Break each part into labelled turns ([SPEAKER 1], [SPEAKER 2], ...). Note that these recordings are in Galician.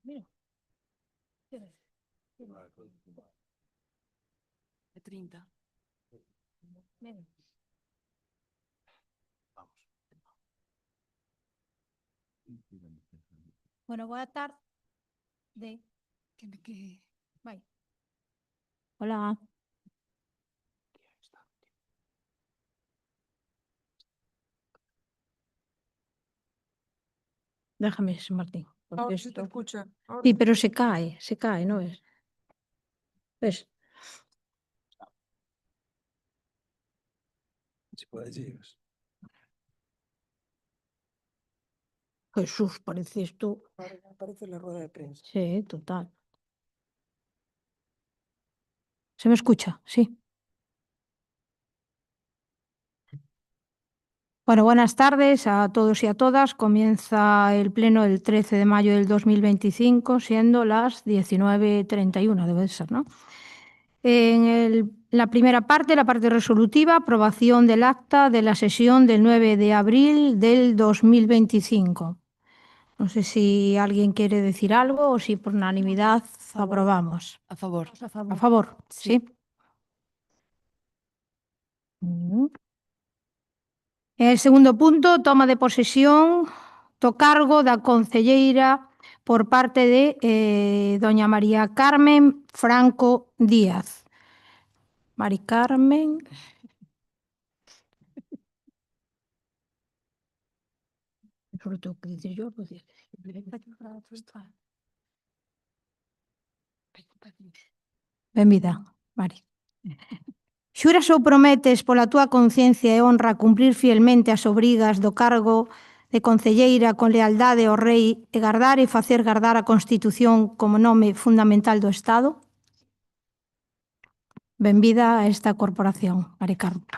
[SPEAKER 1] Mira. De 30. Mira. Bueno, boa tarde. Vai. Hola. Déjame, Martín.
[SPEAKER 2] Ahora sí te escucha. Ahora
[SPEAKER 1] Sí,
[SPEAKER 2] sí.
[SPEAKER 1] pero se cae, ¿no es? ¿Ves?
[SPEAKER 3] Si puedes ir.
[SPEAKER 1] Jesús, parece esto.
[SPEAKER 2] Ahora ya aparece la rueda de prensa.
[SPEAKER 1] Sí, total. ¿Se me escucha? Sí. Bueno, buenas tardes a todos y a todas. Comienza el pleno del 13 de mayo del 2025, siendo las 19:31, debe de ser, ¿no? La primera parte, la parte resolutiva, aprobación del acta de la sesión del 9 de abril del 2025. No sé si alguien quiere decir algo o si por unanimidad aprobamos.
[SPEAKER 2] A favor.
[SPEAKER 1] A favor, sí. El segundo punto, toma de posesión do cargo da concelleira por parte de doña María Carmen Franco Díaz. Mari Carmen. Sobre todo que decir yo, pues benvida, Mari. Xuras ou prometes pola túa conciencia e honra cumprir fielmente as obrigas do cargo de concelleira con lealdade ao rei e gardar e facer gardar a Constitución como nome fundamental do Estado? Benvida a esta corporación, Mari Carmen.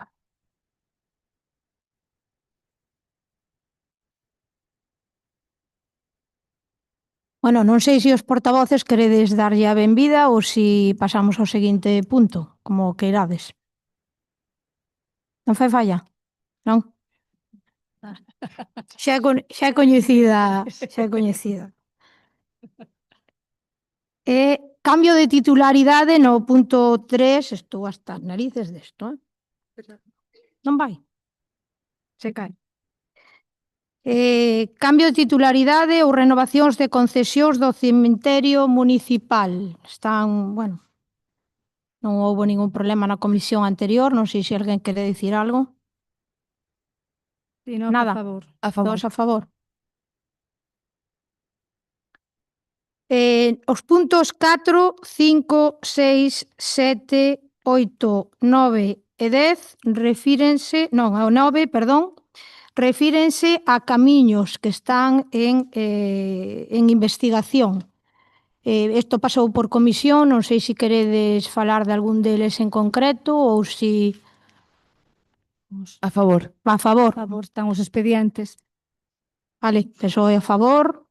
[SPEAKER 1] Bueno, non sei se os portavoces queredes darlle a benvida ou se pasamos ao seguinte punto, como queirades. Non fai falla? Non? Xa é coñecida, xa é coñecida. Cambio de titularidade no punto 3, estou hasta as narices desto, Non vai? Se cae. Cambio de titularidade ou renovacións de concesións do cemiterio municipal. Están, bueno, non houbo ningún problema na comisión anterior, non sei se alguén quere dicir algo.
[SPEAKER 4] Sí, no,
[SPEAKER 1] Nada.
[SPEAKER 4] por favor.
[SPEAKER 2] A favor.
[SPEAKER 1] Todos a favor. Os puntos 4, 5, 6, 7, 8, 9 e 10 refírense, non, ao 9, perdón, refírense a camiños que están en investigación. Isto pasou por comisión, non sei se queredes falar de algún deles en concreto ou se...
[SPEAKER 2] A favor.
[SPEAKER 1] A favor.
[SPEAKER 4] Por favor, están os expedientes.
[SPEAKER 1] Vale, PSOE a favor,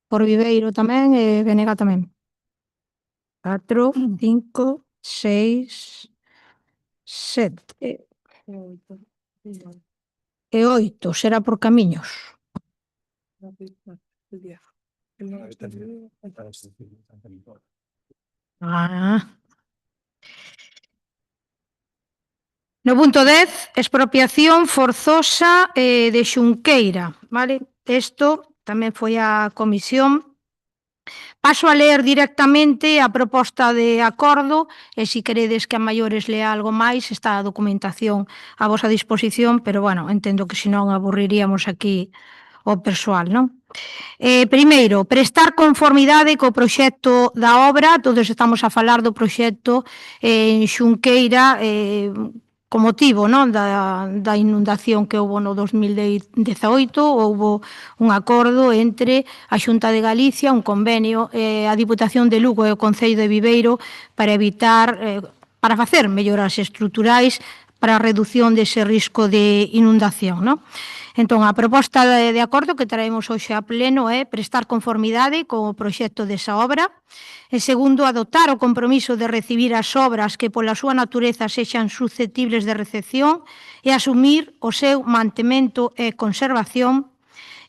[SPEAKER 1] por Viveiro tamén e Venega tamén. 4, 5, 6, 7 e 8, será por camiños. No punto 10, expropiación forzosa de Xunqueira, vale? Isto tamén foi a comisión. Paso a ler directamente a proposta de acordo e se queredes que a maiores lea algo máis está a documentación a vosa disposición, pero bueno, entendo que senón aburriríamos aquí o persoal, non? Primeiro, prestar conformidade co proxecto da obra, todos estamos a falar do proxecto en Xunqueira, co motivo, non, da inundación que houbo no 2018, houbo un acordo entre a Xunta de Galicia, un convenio, a Diputación de Lugo e o Concello de Viveiro para evitar, para facer melloras estruturais para a reducción dese risco de inundación, non? Entón, a proposta de acordo que traemos hoxe a pleno é prestar conformidade co proxecto desa obra. En segundo, adoptar o compromiso de recibir as obras que pola súa natureza sexan susceptibles de recepción e asumir o seu mantemento e conservación.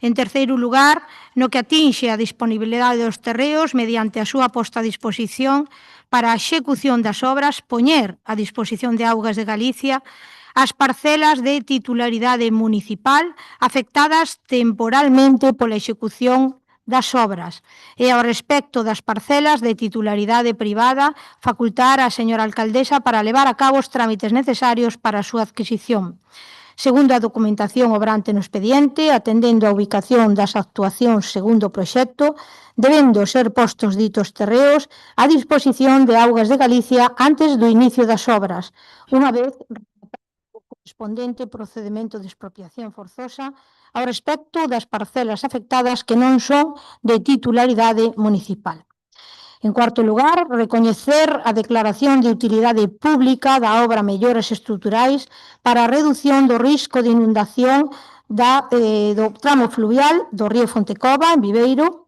[SPEAKER 1] En terceiro lugar, no que atinxe a disponibilidade dos terreos mediante a súa posta a disposición para a execución das obras, poñer a disposición de Augas de Galicia as parcelas de titularidade municipal afectadas temporalmente pola execución das obras e ao respecto das parcelas de titularidade privada facultar á señora alcaldesa para levar a cabo os trámites necesarios para a súa adquisición. Segundo a documentación obrante no expediente, atendendo a ubicación das actuacións segundo o proxecto, debendo ser postos ditos terreos a disposición de Augas de Galicia antes do inicio das obras, unha vez o correspondente procedemento de expropiación forzosa ao respecto das parcelas afectadas que non son de titularidade municipal. En cuarto lugar, recoñecer a declaración de utilidade pública da obra Melloras Estruturais para a redución do risco de inundación do tramo fluvial do río Fontecova, en Viveiro,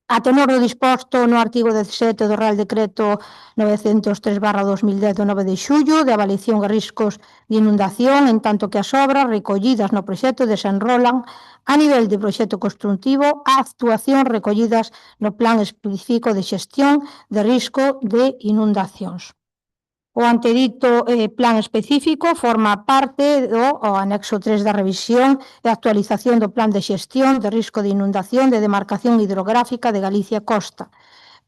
[SPEAKER 1] a tenor do disposto no artigo 17 do Real Decreto 903/2010 do 9 de xullo de avaliación de riscos de inundación, en tanto que as obras recollidas no proxecto desenrolan a nivel de proxecto construtivo a actuacións recollidas no Plan Específico de Xestión de Risco de Inundacións. O antedito plan específico forma parte do anexo 3 da revisión e actualización do Plan de Xestión de Risco de Inundación de Demarcación Hidrográfica de Galicia Costa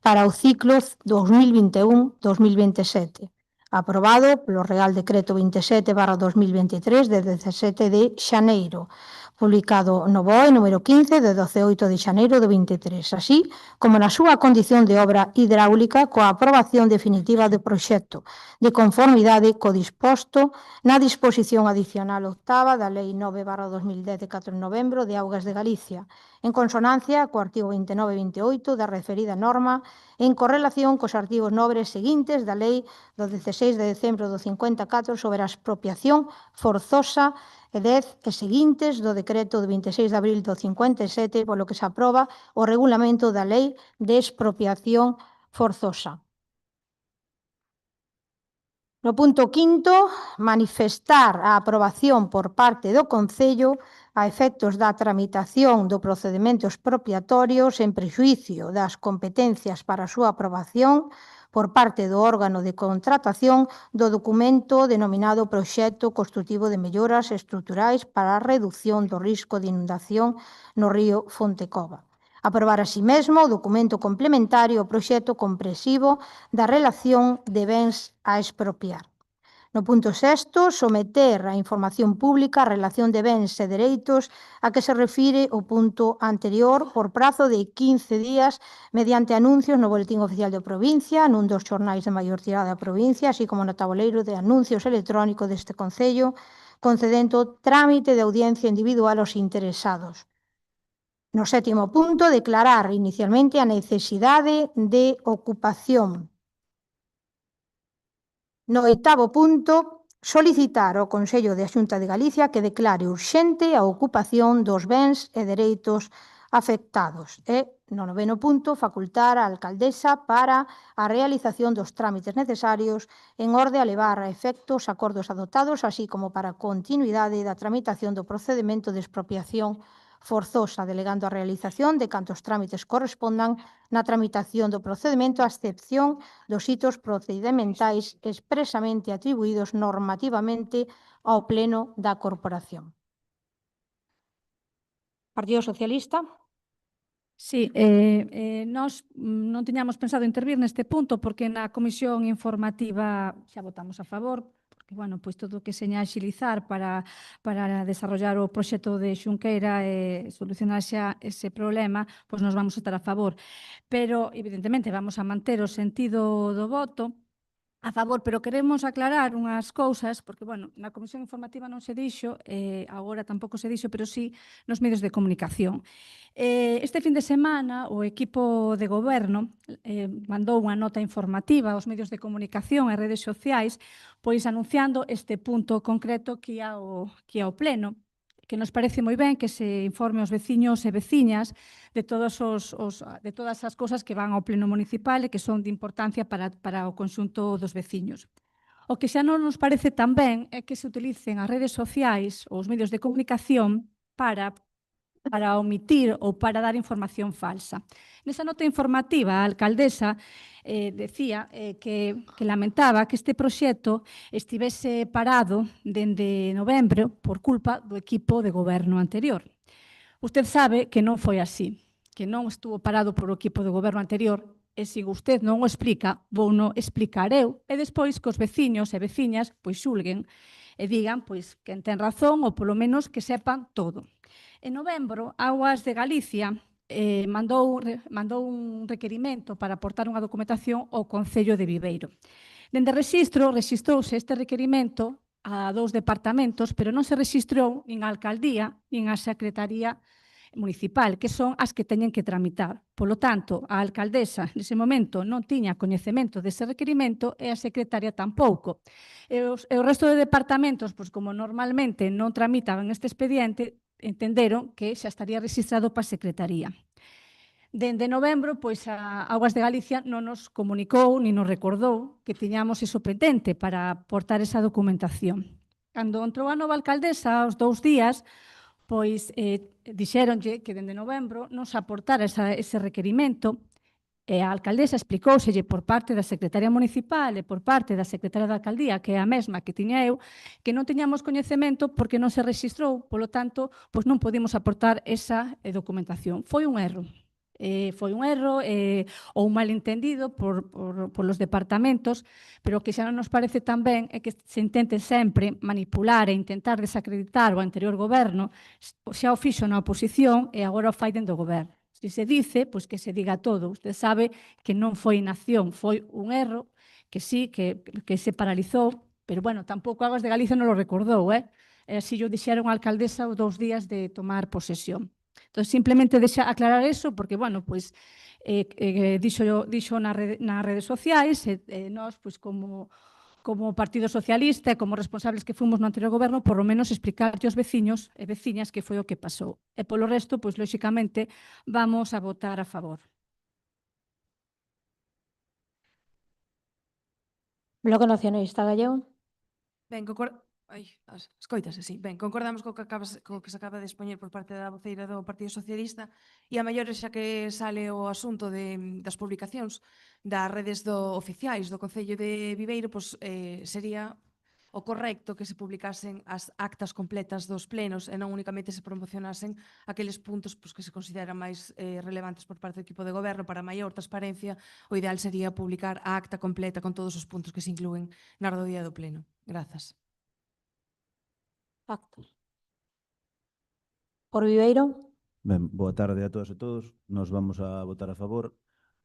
[SPEAKER 1] para o ciclo 2021-2027, aprobado polo Real Decreto 27/2023 de 17 de xaneiro, publicado no BOE número 15 de 18 de xaneiro de 23, así como na súa condición de obra hidráulica coa aprobación definitiva do proxecto, de conformidade co disposto na disposición adicional octava da Lei 9/2010 de 4 de novembro de Augas de Galicia, en consonancia co artigo 29 e 28 da referida norma, en correlación cos artigos nobres seguintes da Lei do 16 de decembro do 54 sobre a expropiación forzosa e 10 e seguintes do decreto de 26 de abril do 57, polo que se aproba o regulamento da Lei de Expropiación Forzosa. No punto quinto, manifestar a aprobación por parte do Concello a efectos da tramitación do procedemento expropiatorio sen prexuízo das competencias para a súa aprobación por parte do órgano de contratación do documento denominado Proxecto Construtivo de Melloras Estruturais para a redución do risco de inundación no río Fontecova. Aprobar así mesmo o documento complementario ao proxecto comprensivo da relación de bens a expropiar. No punto sexto, someter a información pública a relación de bens e dereitos a que se refire o punto anterior por prazo de 15 días mediante anuncios no Boletín Oficial da Provincia, nun dos xornais de maior tirada da provincia, así como no tabuleiro de anuncios electrónico deste Concello, concedendo trámite de audiencia individual aos interesados. No sétimo punto, declarar inicialmente a necesidade de ocupación. No oitavo punto, solicitar ao Consello de Xunta de Galicia que declare urxente a ocupación dos bens e dereitos afectados. E, no noveno punto, facultar á alcaldesa para a realización dos trámites necesarios en orde a levar a efecto os acordos adoptados, así como para a continuidade da tramitación do procedemento de expropiación forzosa, delegando a realización de cantos trámites correspondan na tramitación do procedemento a excepción dos hitos procedimentais expresamente atribuídos normativamente ao Pleno da Corporación. Partido Socialista.
[SPEAKER 3] Sí, nós non tiñamos pensado intervir neste punto porque na comisión informativa xa votamos a favor, porque, bueno, pois todo o que seña axilizar para desarrollar o proxecto de Xunqueira e solucionar xa ese problema, pois nos vamos a estar a favor. Pero, evidentemente, vamos a manter o sentido do voto a favor, pero queremos aclarar unhas cousas, porque, bueno, na comisión informativa non se dixo, agora tampouco se dixo, pero sí nos medios de comunicación. Este fin de semana, o equipo de goberno mandou unha nota informativa aos medios de comunicación e redes sociais, pois anunciando este punto concreto que ia ao Pleno, que nos parece moi ben que se informe aos veciños e veciñas de todas as cousas que van ao Pleno Municipal e que son de importancia para o conxunto dos veciños. O que xa non nos parece tan ben é que se utilicen as redes sociais ou os medios de comunicación para para omitir ou para dar información falsa. Nesa nota informativa, a alcaldesa decía que lamentaba que este proxecto estivese parado dende novembro por culpa do equipo de goberno anterior. Usted sabe que non foi así, que non estuvo parado por o equipo de goberno anterior, e se usted non o explica, vou non explicar eu, e despois que os veciños e veciñas pois xulguen e digan pois quen ten razón ou polo menos que sepan todo. En novembro, Augas de Galicia mandou un requerimento para aportar unha documentación ao Concello de Viveiro. Dende rexistro, rexistrouse este requerimento a 2 departamentos, pero non se rexistrou nin a alcaldía nin a secretaría municipal, que son as que teñen que tramitar. Polo tanto, a alcaldesa nese momento non tiña coñecemento dese requerimento e a secretaria tampouco. E o resto de departamentos, pois como normalmente non tramitaban este expediente, entenderon que xa estaría registrado para a secretaría. Dende novembro, pois a Augas de Galicia non nos comunicou ni nos recordou que tiñamos iso pendente para aportar esa documentación. Cando entrou a nova alcaldesa, aos 2 días, pois dixéronlle que dende novembro non se aportara ese requerimento e a alcaldesa explicóuselle por parte da secretaria municipal e por parte da secretaria da alcaldía, que é a mesma que tiña eu, que non tiñamos coñecemento porque non se rexistrou, polo tanto, pois non podimos aportar esa documentación. Foi un erro. Foi un erro ou un malentendido polos departamentos, pero o que xa non nos parece tan ben é que se intente sempre manipular e intentar desacreditar o anterior goberno, xa o fixo na oposición e agora o fai dentro do goberno. Se se dice, pois que se diga todo. Usted sabe que non foi inacción, foi un erro, que sí, que se paralizou, pero, bueno, tampouco Augas de Galicia non lo recordou, así yo dixeron a alcaldesa os 2 días de tomar posesión. Entón, simplemente deixa aclarar eso, porque, bueno, pois, dixo nas redes sociais, nós, pois, como Partido Socialista e como responsables que fomos no anterior goberno, por lo menos explicarlle aos veciños e veciñas que foi o que pasou. E polo resto, pois, lóxicamente, vamos a votar a favor.
[SPEAKER 1] Bloque Nacionalista Gallego.
[SPEAKER 2] Ben, escoítase, sí. Ben, concordamos co que se acaba de expoñer por parte da voceira do Partido Socialista e a maiores xa que sale o asunto das publicacións das redes oficiais do Concello de Viveiro, pois sería o correcto que se publicasen as actas completas dos plenos e non únicamente se promocionasen aqueles puntos pois, que se consideran máis relevantes por parte do equipo de goberno. Para maior transparencia, o ideal sería publicar a acta completa con todos os puntos que se inclúen na orde do día do pleno. Grazas.
[SPEAKER 1] Actos. Por Viveiro.
[SPEAKER 4] Ben, boa tarde a todas e todos. Nos vamos a votar a favor.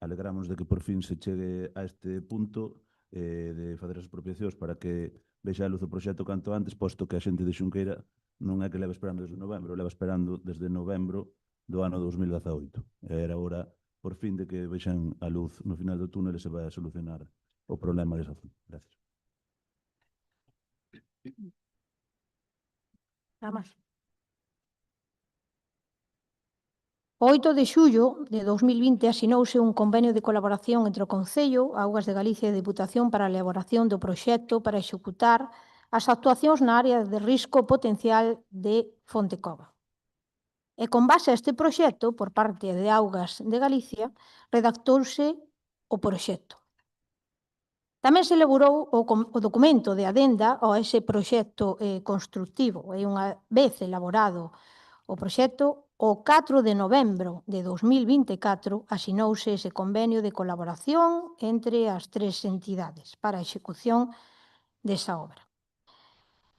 [SPEAKER 4] Alegramos de que por fin se chegue a este punto de fazer as expropiacións para que vexa a luz o proxecto canto antes, posto que a xente de Xunqueira non é que leva esperando desde novembro, leva esperando desde novembro do ano 2018. Era hora, por fin, de que vexan a luz no final do túnel e se vai a solucionar o problema desa zona. Gracias.
[SPEAKER 1] Nada máis. O 8 de xullo de 2020 asinouse un convenio de colaboración entre o Concello, Augas de Galicia e a Deputación para a elaboración do proxecto para executar as actuacións na área de risco potencial de Fontecova. E con base a este proxecto, por parte de Augas de Galicia, redactouse o proxecto. Tamén se elaborou o documento de adenda a ese proxecto constructivo e unha vez elaborado o proxecto, o 4 de novembro de 2024 asinouse ese convenio de colaboración entre as 3 entidades para a execución desa obra.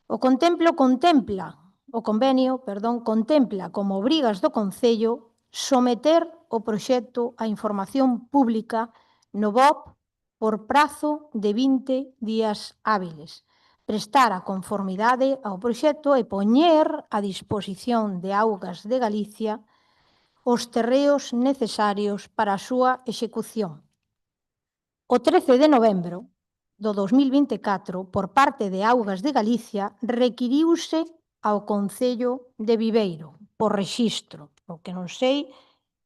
[SPEAKER 1] O convenio contempla como obrigas do Concello someter o proxecto a información pública no BOP por prazo de 20 días hábiles, prestar a conformidade ao proxecto e poñer a disposición de Augas de Galicia os terreos necesarios para a súa execución. O 13 de novembro do 2024, por parte de Augas de Galicia, requiriuse ao Concello de Viveiro por rexistro. O que non sei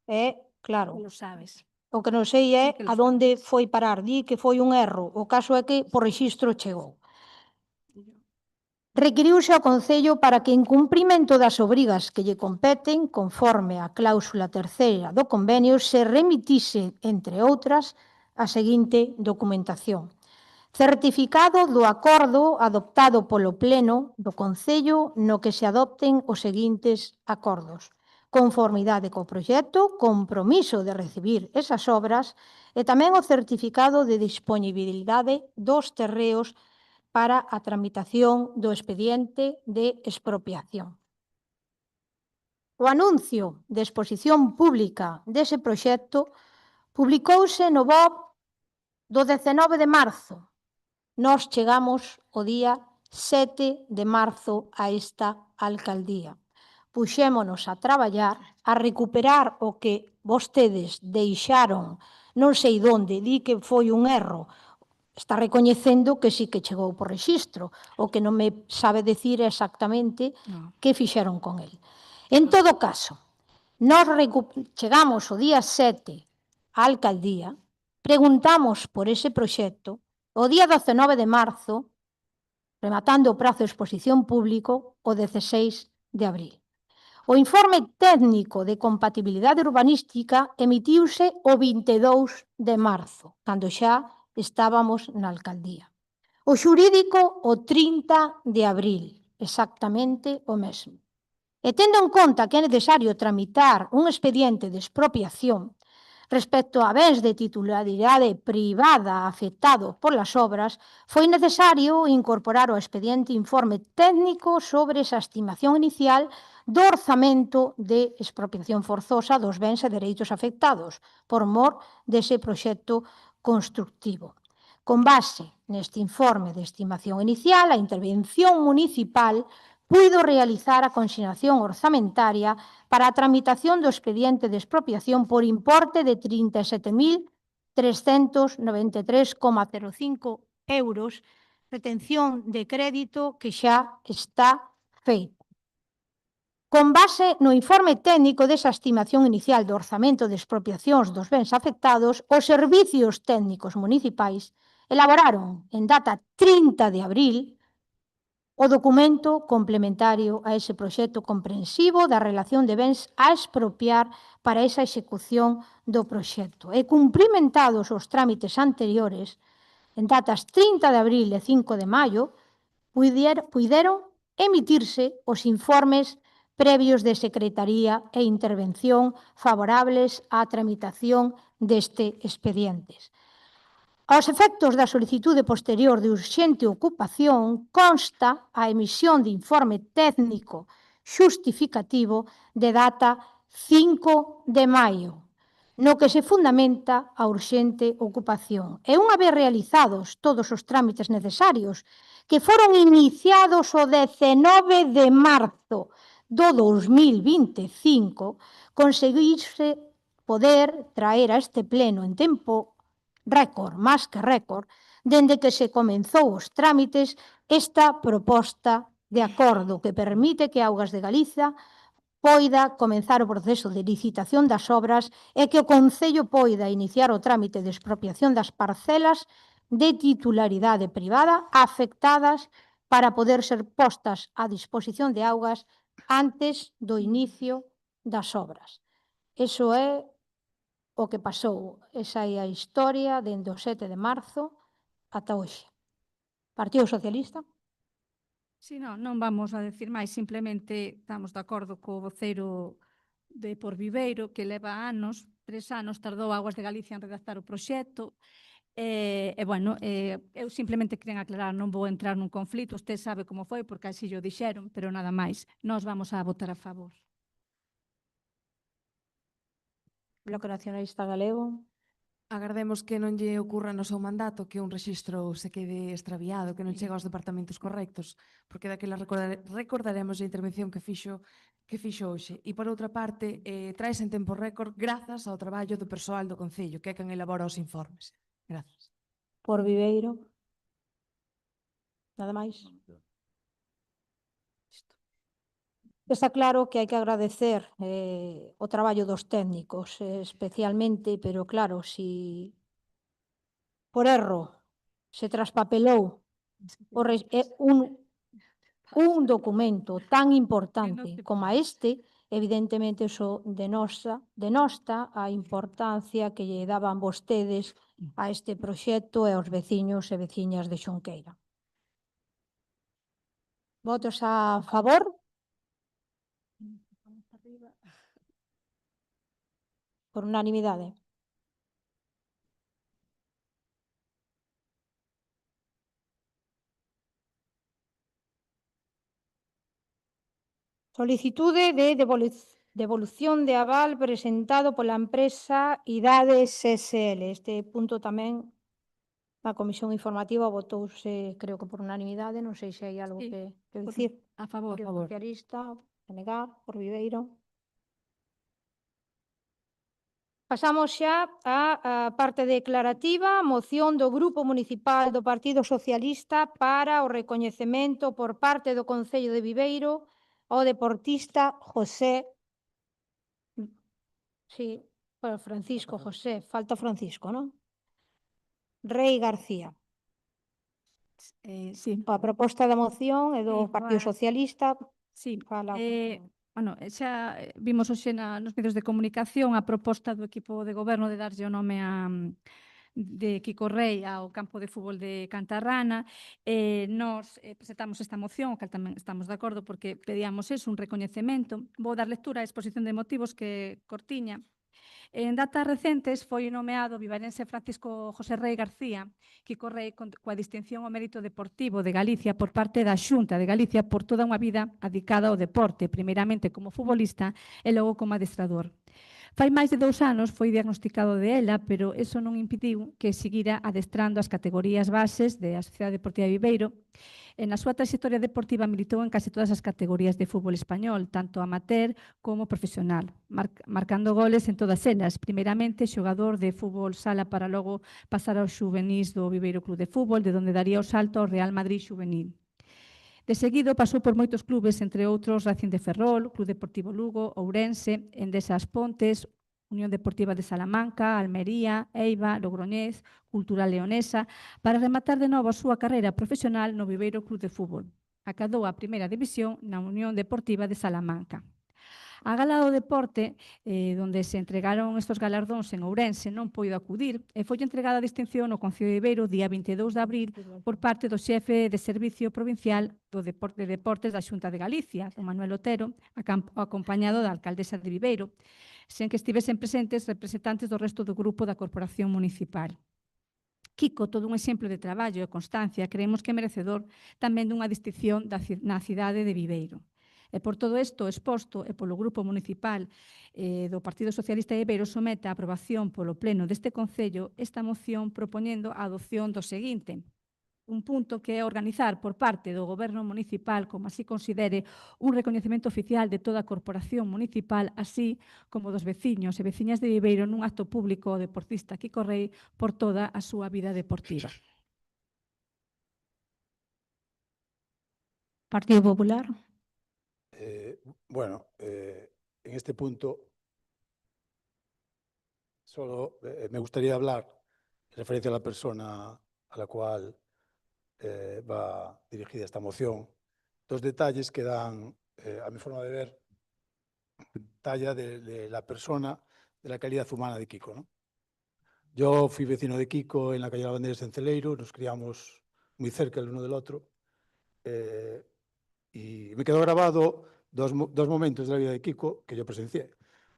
[SPEAKER 1] é, claro,
[SPEAKER 3] Lo sabes.
[SPEAKER 1] o que non sei é
[SPEAKER 3] Sí que lo
[SPEAKER 1] a donde foi parar. Di que foi un erro. O caso é que por rexistro chegou. requiriuse ao Concello para que, en cumprimento das obrigas que lle competen, conforme a cláusula terceira do convenio, se remitise, entre outras, a seguinte documentación. Certificado do acordo adoptado polo Pleno do Concello no que se adopten os seguintes acordos: conformidade co proxecto, compromiso de recibir esas obras e tamén o certificado de disponibilidade dos terreos para a tramitación do expediente de expropiación. O anuncio de exposición pública dese proxecto publicouse no BOP do 19 de marzo. Nós chegamos o día 7 de marzo a esta alcaldía. Puxémonos a traballar, a recuperar o que vostedes deixaron, non sei onde, di que foi un erro. Está recoñecendo que sí que chegou por rexistro, o que non me sabe decir exactamente que fixeron con el. En todo caso, nós chegamos o día 7 á alcaldía, preguntamos por ese proxecto, o día 19 de marzo, rematando o prazo de exposición público, o 16 de abril. O informe técnico de compatibilidade urbanística emitiuse o 22 de marzo, cando xa estábamos na alcaldía. O xurídico o 30 de abril, exactamente o mesmo. E tendo en conta que é necesario tramitar un expediente de expropiación respecto a bens de titularidade privada afectados polas obras, foi necesario incorporar ao expediente informe técnico sobre esa estimación inicial do orzamento de expropiación forzosa dos bens e dereitos afectados por mor dese proxecto constructivo. Con base neste informe de estimación inicial, a intervención municipal puido realizar a consignación orzamentaria para a tramitación do expediente de expropiación por importe de 37.393,05 euros, retención de crédito que xa está feita. Con base no informe técnico desa estimación inicial do orzamento de expropiacións dos bens afectados, os servicios técnicos municipais elaboraron en data 30 de abril o documento complementario a ese proxecto comprensivo da relación de bens a expropiar para esa execución do proxecto. E cumprimentados os trámites anteriores, en datas 30 de abril e 5 de maio, puideron emitirse os informes previos de secretaría e intervención favorables á tramitación deste expedientes. Aos efectos da solicitude posterior de urxente ocupación, consta a emisión de informe técnico xustificativo de data 5 de maio, no que se fundamenta a urxente ocupación. E unha vez realizados todos os trámites necesarios, que foron iniciados o 19 de marzo do 2025, conseguirse poder traer a este pleno en tempo récord, máis que récord, dende que se comenzou os trámites esta proposta de acordo que permite que Augas de Galiza poida comenzar o proceso de licitación das obras e que o Concello poida iniciar o trámite de expropiación das parcelas de titularidade privada afectadas para poder ser postas a disposición de Augas antes do inicio das obras. Iso é o que pasou. Esa é a historia dende o 7 de marzo ata hoxe. Partido Socialista?
[SPEAKER 3] Si, non vamos a decir máis, simplemente estamos de acordo co voceiro de Porviveiro, que leva anos, 3 anos, tardou Augas de Galicia en redactar o proxecto, eu simplemente queren aclarar, non vou entrar nun conflito, usted sabe como foi, porque así o dixeron, pero nada máis, nós vamos a votar a favor.
[SPEAKER 1] Bloque Nacionalista Galego.
[SPEAKER 2] Agardemos que non lle ocurra no seu mandato que un rexistro se quede extraviado, que non chega aos departamentos correctos, porque daquela recordaremos a intervención que fixo hoxe. E, por outra parte, traes en tempo récord grazas ao traballo do persoal do Concello, que é quen elabora os informes. Grazas.
[SPEAKER 1] Porviveiro. Nada máis. Está claro que hai que agradecer o traballo dos técnicos, especialmente, pero claro, si por erro se traspapelou un documento tan importante como este, evidentemente iso denosta a importancia que lle daban vostedes a este proxecto e aos veciños e veciñas de Xunqueira. Votos a favor? Por unanimidade. Solicitude de devolución de aval presentado pola empresa Idades SL. Este punto tamén na comisión informativa votouse, creo que por unanimidade, non sei se hai algo
[SPEAKER 3] Sí,
[SPEAKER 1] que dicir.
[SPEAKER 3] A favor.
[SPEAKER 1] Partido Socialista, PNG, por Viveiro. Pasamos xa á parte declarativa, moción do Grupo Municipal do Partido Socialista para o recoñecemento por parte do Concello de Viveiro ao deportista José. Sí, bueno, Francisco José, falta Francisco, non? Rei García.
[SPEAKER 3] Sí.
[SPEAKER 1] A proposta da moción é do
[SPEAKER 3] Sí,
[SPEAKER 1] Partido
[SPEAKER 3] bueno.
[SPEAKER 1] Socialista.
[SPEAKER 3] Sí,
[SPEAKER 1] Fala.
[SPEAKER 3] bueno, xa vimos hoxe nos medios de comunicación a proposta do equipo de goberno de darlle o nome de Kiko Rei ao campo de fútbol de Cantarrana. Nos presentamos esta moción, que tamén estamos de acordo porque pedíamos eso, un recoñecemento. Vou dar lectura á exposición de motivos que cortiña. En datas recentes foi nomeado o vivarense Francisco José Rei García, Kiko Rei, coa distinción ao mérito deportivo de Galicia por parte da Xunta de Galicia por toda unha vida adicada ao deporte, primeiramente como futbolista e logo como adestrador. Fai máis de 2 anos foi diagnosticado de ELA, pero eso non impediu que seguira adestrando as categorías bases da Sociedade Deportiva de Viveiro. Na súa trayectoria deportiva militou en case todas as categorías de fútbol español, tanto amateur como profesional, marcando goles en todas elas. Primeiramente, xogador de fútbol sala para logo pasar aos xuvenís do Viveiro Club de Fútbol, de onde daría o salto ao Real Madrid xuvenil. De seguido, pasou por moitos clubes, entre outros Racing de Ferrol, Club Deportivo Lugo, Ourense, Endesa As Pontes, Unión Deportiva de Salamanca, Almería, Eiva, Logroñés, Cultural Leonesa, para rematar de novo a súa carreira profesional no Viveiro Club de Fútbol. Acadou a primeira división na Unión Deportiva de Salamanca. A Gala do Deporte, onde se entregaron estes galardóns en Ourense, non poido acudir e foi entregada a distinción no Concello de Viveiro día 22 de abril por parte do xefe de Servicio Provincial de Deportes da Xunta de Galicia, o Manuel Otero, acompañado da alcaldesa de Viveiro, sen que estivesen presentes representantes do resto do grupo da Corporación Municipal. Kiko, todo un exemplo de traballo e constancia, creemos que é merecedor tamén dunha distinción na cidade de Viveiro. E por todo isto exposto e polo Grupo Municipal do Partido Socialista de Viveiro somete a aprobación polo Pleno deste Concello esta moción propoñendo a adopción do seguinte: un punto que é organizar por parte do Goberno Municipal, como así considere, un recoñecemento oficial de toda a Corporación Municipal, así como dos veciños e veciñas de Viveiro nun acto público ao deportista Kiko Rei por toda a súa vida deportiva.
[SPEAKER 1] Partido Popular.
[SPEAKER 5] Bueno, en este punto solo me gustaría hablar en referencia a la persona a la cual va dirigida esta moción. Dos detalles que dan, a mi forma de ver, talla de la persona, de la calidad humana de Kiko, ¿no? Yo fui vecino de Kiko en la calle Lavanderas en Celeiro, nos criamos muy cerca el uno del otro, y me quedó grabado dos momentos de la vida de Kiko que yo presencié.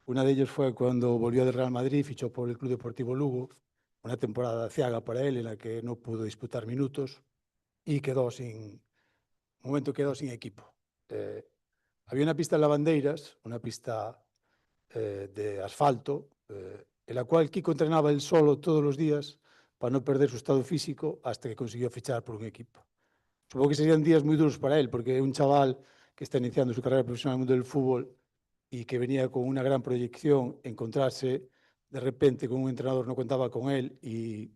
[SPEAKER 5] Uno de ellos fue cuando volvió del Real Madrid, fichó por el Club Deportivo Lugo, una temporada ciaga para él en la que no pudo disputar minutos y quedó sin equipo. Había una pista en Lavandeiras, una pista de asfalto, en la cual Kiko entrenaba él solo todos los días para no perder su estado físico hasta que consiguió fichar por un equipo. Supongo que serían días muy duros para él, porque un chaval que está iniciando su carrera profesional en el mundo del fútbol y que venía con una gran proyección, encontrarse de repente con un entrenador que no contaba con él y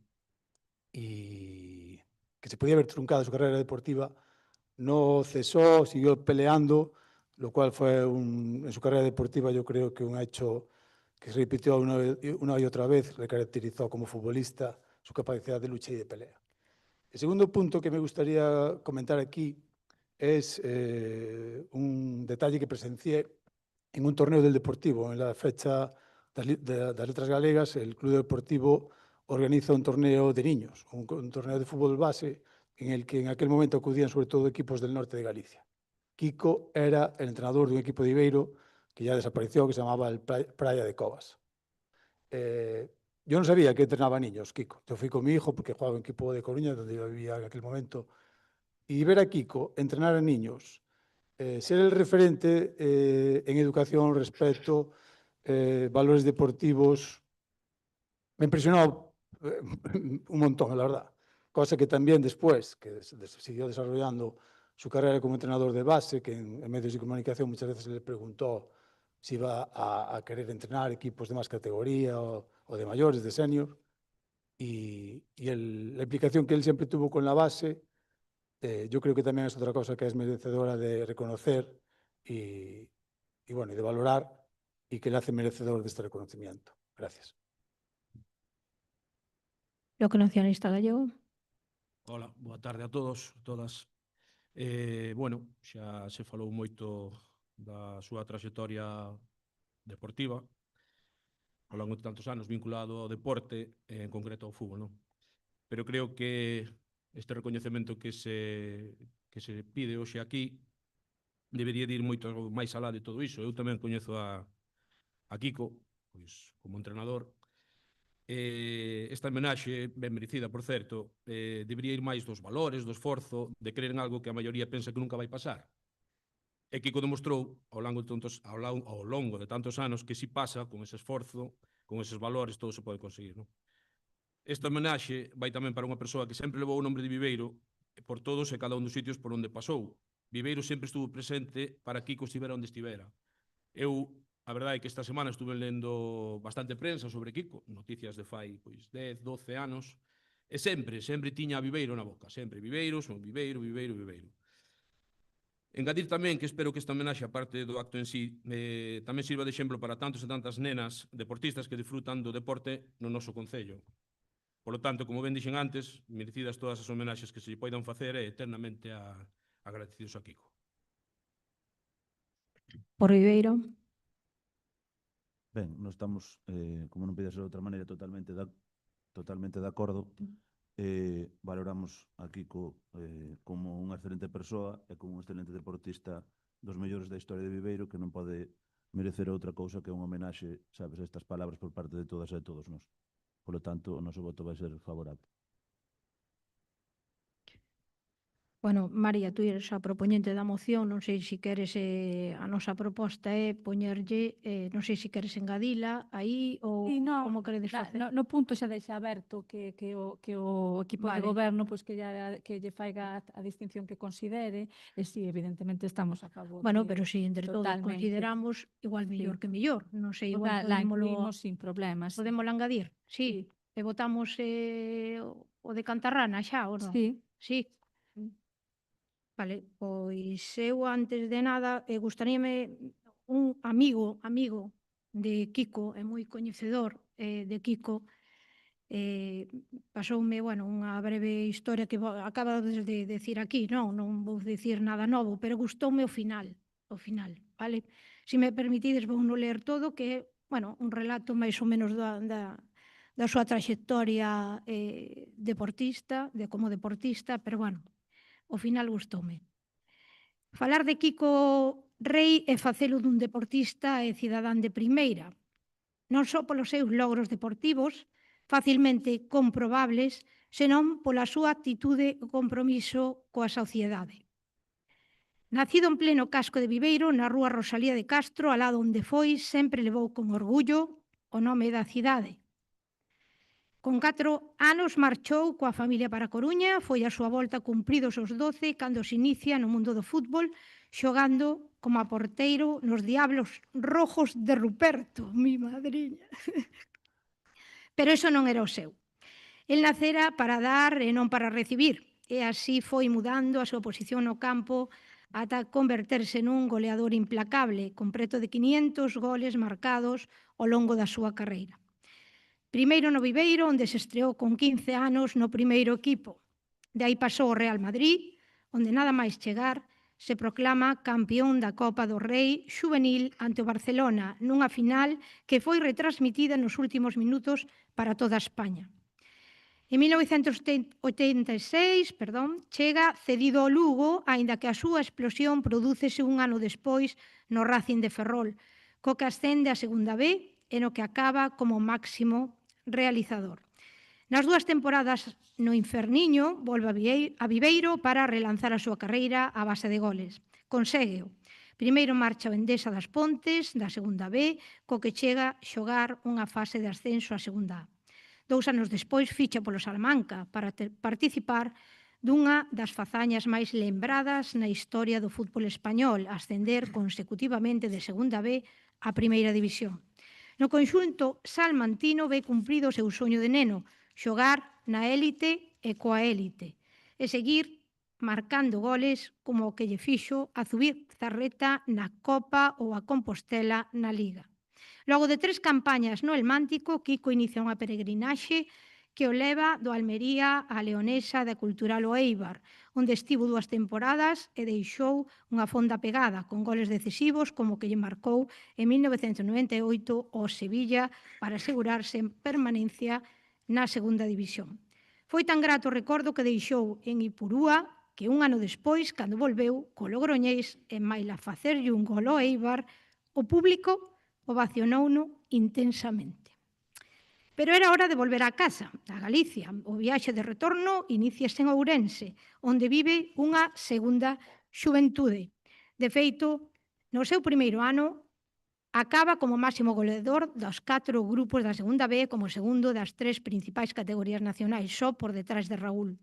[SPEAKER 5] que se podía haber truncado su carrera deportiva, no cesó, siguió peleando, lo cual fue en su carrera deportiva yo creo que un hecho que se repitió una y otra vez, le caracterizó como futbolista su capacidad de lucha y de pelea. El segundo punto que me gustaría comentar aquí es un detalle que presencié en un torneo del Deportivo. En la fecha de las Letras Galegas, el Club Deportivo organiza un torneo de niños, un torneo de fútbol base, en el que en aquel momento acudían sobre todo equipos del norte de Galicia. Kiko era el entrenador de un equipo de Ibeiro que ya desapareció, que se llamaba el Praia de Covas. Yo no sabía que entrenaba niños, Kiko. Yo fui con mi hijo porque jugaba en un equipo de Coruña, donde yo vivía en aquel momento, y ver a Kiko entrenar a niños, ser el referente en educación, respeto, valores deportivos, me impresionó un montón, la verdad. Cosa que también después, que siguió desarrollando su carrera como entrenador de base, que en medios de comunicación muchas veces se le preguntó si iba a querer entrenar equipos de más categoría o de mayores, de senior. Y la implicación que él siempre tuvo con la base, yo creo que también es otra cosa que es merecedora de reconocer y bueno, y de valorar, y que le hace merecedor de este reconocimiento. Gracias.
[SPEAKER 1] Bloque Nacionalista Gallego.
[SPEAKER 6] Hola, boa tarde a todos, todas. Bueno, xa se falou moito da súa trayectoria deportiva ao longo de tantos anos vinculado ao deporte, en concreto ao fútbol, non? Pero creo que este recoñecemento que se pide hoxe aquí debería de ir moito máis alá de todo iso. Eu tamén coñezo a Kiko, pois, como entrenador. Esta homenaxe, ben merecida, por certo, debería ir máis dos valores, do esforzo, de creer en algo que a maioría pensa que nunca vai pasar. E Kiko demostrou ao longo de tantos anos que si pasa, con ese esforzo, con eses valores, todo se pode conseguir, non? Esta homenaxe vai tamén para unha persoa que sempre levou o nome de Viveiro por todos e cada un dos sitios por onde pasou. Viveiro sempre estuvo presente para Kiko estivera onde estivera. Eu, a verdade é que esta semana estuve lendo bastante prensa sobre Kiko, noticias de fai 10, 12 anos, e sempre tiña a Viveiro na boca, sempre Viveiro, Viveiro. Engadir tamén que espero que esta homenaxe, aparte do acto en sí, tamén sirva de exemplo para tantos e tantas nenas deportistas que disfrutan do deporte no noso concello. Por lo tanto, como ben dixen antes, merecidas todas as homenaxes que se lle poidan facer e eternamente agradecidos a Kiko.
[SPEAKER 1] Por Viveiro.
[SPEAKER 4] Ben, nós estamos, como non pode ser de outra maneira, totalmente de acordo. Valoramos a Kiko como unha excelente persoa e como un excelente deportista dos mellores da historia de Viveiro, que non pode merecer outra cousa que unha homenaxe, sabes, estas palabras por parte de todas e de todos nós. Por lo tanto, o noso voto vai ser favorable.
[SPEAKER 1] Bueno, María, tú eres a propoñente da moción, non sei se queres, a nosa proposta é poñerlle, non sei se queres engadila aí ou como queredes facer.
[SPEAKER 3] No punto xa deixa aberto que o equipo de goberno que lle faiga a distinción que considere, e si, evidentemente, estamos a favor.
[SPEAKER 1] Bueno, pero si entre todos consideramos igual mellor que mellor, non sei, igual
[SPEAKER 3] la incluímos sin problemas.
[SPEAKER 1] Podémosla engadir, sí. E votamos o de Cantarrana xa, ou non?
[SPEAKER 3] Sí.
[SPEAKER 1] Sí. Vale, pois eu antes de nada gustaríame un amigo de Kiko, é moi coñecedor de Kiko, pasoume, bueno, unha breve historia que acaba de decir aquí, non vou dicir nada novo, pero gustoume o final, vale? Se me permitides vou non ler todo, que é, bueno, un relato máis ou menos da súa traxectoria deportista, como deportista, pero, bueno, ao final gustoume. Falar de Kiko Rei é facelo dun deportista e cidadán de primeira, non só polos seus logros deportivos, facilmente comprobables, senón pola súa actitude e compromiso coa sociedade. Nacido en pleno casco de Viveiro, na rúa Rosalía de Castro, alá onde foi, sempre levou con orgullo o nome da cidade. Con 4 anos marchou coa familia para a Coruña, foi a súa volta cumpridos os 12 cando se inicia no mundo do fútbol, xogando como a porteiro nos Diablos Rojos de Ruperto, mi madriña. Pero iso non era o seu. El nacera para dar e non para recibir, e así foi mudando a súa posición no campo ata converterse nun goleador implacable, con preto de 500 goles marcados ao longo da súa carreira. Primeiro no Viveiro, onde se estreou con 15 anos no primeiro equipo. De aí pasou ao Real Madrid, onde nada máis chegar, se proclama campeón da Copa do Rei xuvenil ante o Barcelona nunha final que foi retransmitida nos últimos minutos para toda España. En 1986, chega cedido ao Lugo, aínda que a súa explosión prodúcese un ano despois no Racing de Ferrol, co que ascende a Segunda B e no que acaba como máximo realizador. Nas dúas temporadas no Inferniño volve a Viveiro para relanzar a súa carreira a base de goles. Conségueo. Primeiro marcha o Endesa das Pontes, da Segunda B, co que chega a xogar unha fase de ascenso a Segunda A. 2 anos despois ficha polo Salamanca para participar dunha das fazañas máis lembradas na historia do fútbol español, ascender consecutivamente de Segunda B a Primeira División. No conxunto salmantino ve cumprido o seu soño de neno, xogar na élite e coa élite, e seguir marcando goles como o que lle fixo a Zubizarreta na Copa ou a Compostela na Liga. Logo de 3 campañas no Elmántico, Kiko inicia unha peregrinaxe que o leva do Almería á Leonesa da Cultural o Eibar, onde estivo 2 temporadas e deixou unha fonda pegada, con goles decisivos como o que lle marcou en 1998 o Sevilla para asegurarse en permanencia na Segunda División. Foi tan grato o recordo que deixou en Ipurúa que un ano despois, cando volveu co Logroñés e maila facerlle un gol ao Eibar, o público ovacionouno intensamente. Pero era hora de volver a casa, a Galicia. O viaxe de retorno iníciase en Ourense, onde vive unha segunda xuventude. De feito, no seu primeiro ano, acaba como máximo goleador dos 4 grupos da Segunda B como segundo das 3 principais categorías nacionais, só por detrás de Raúl.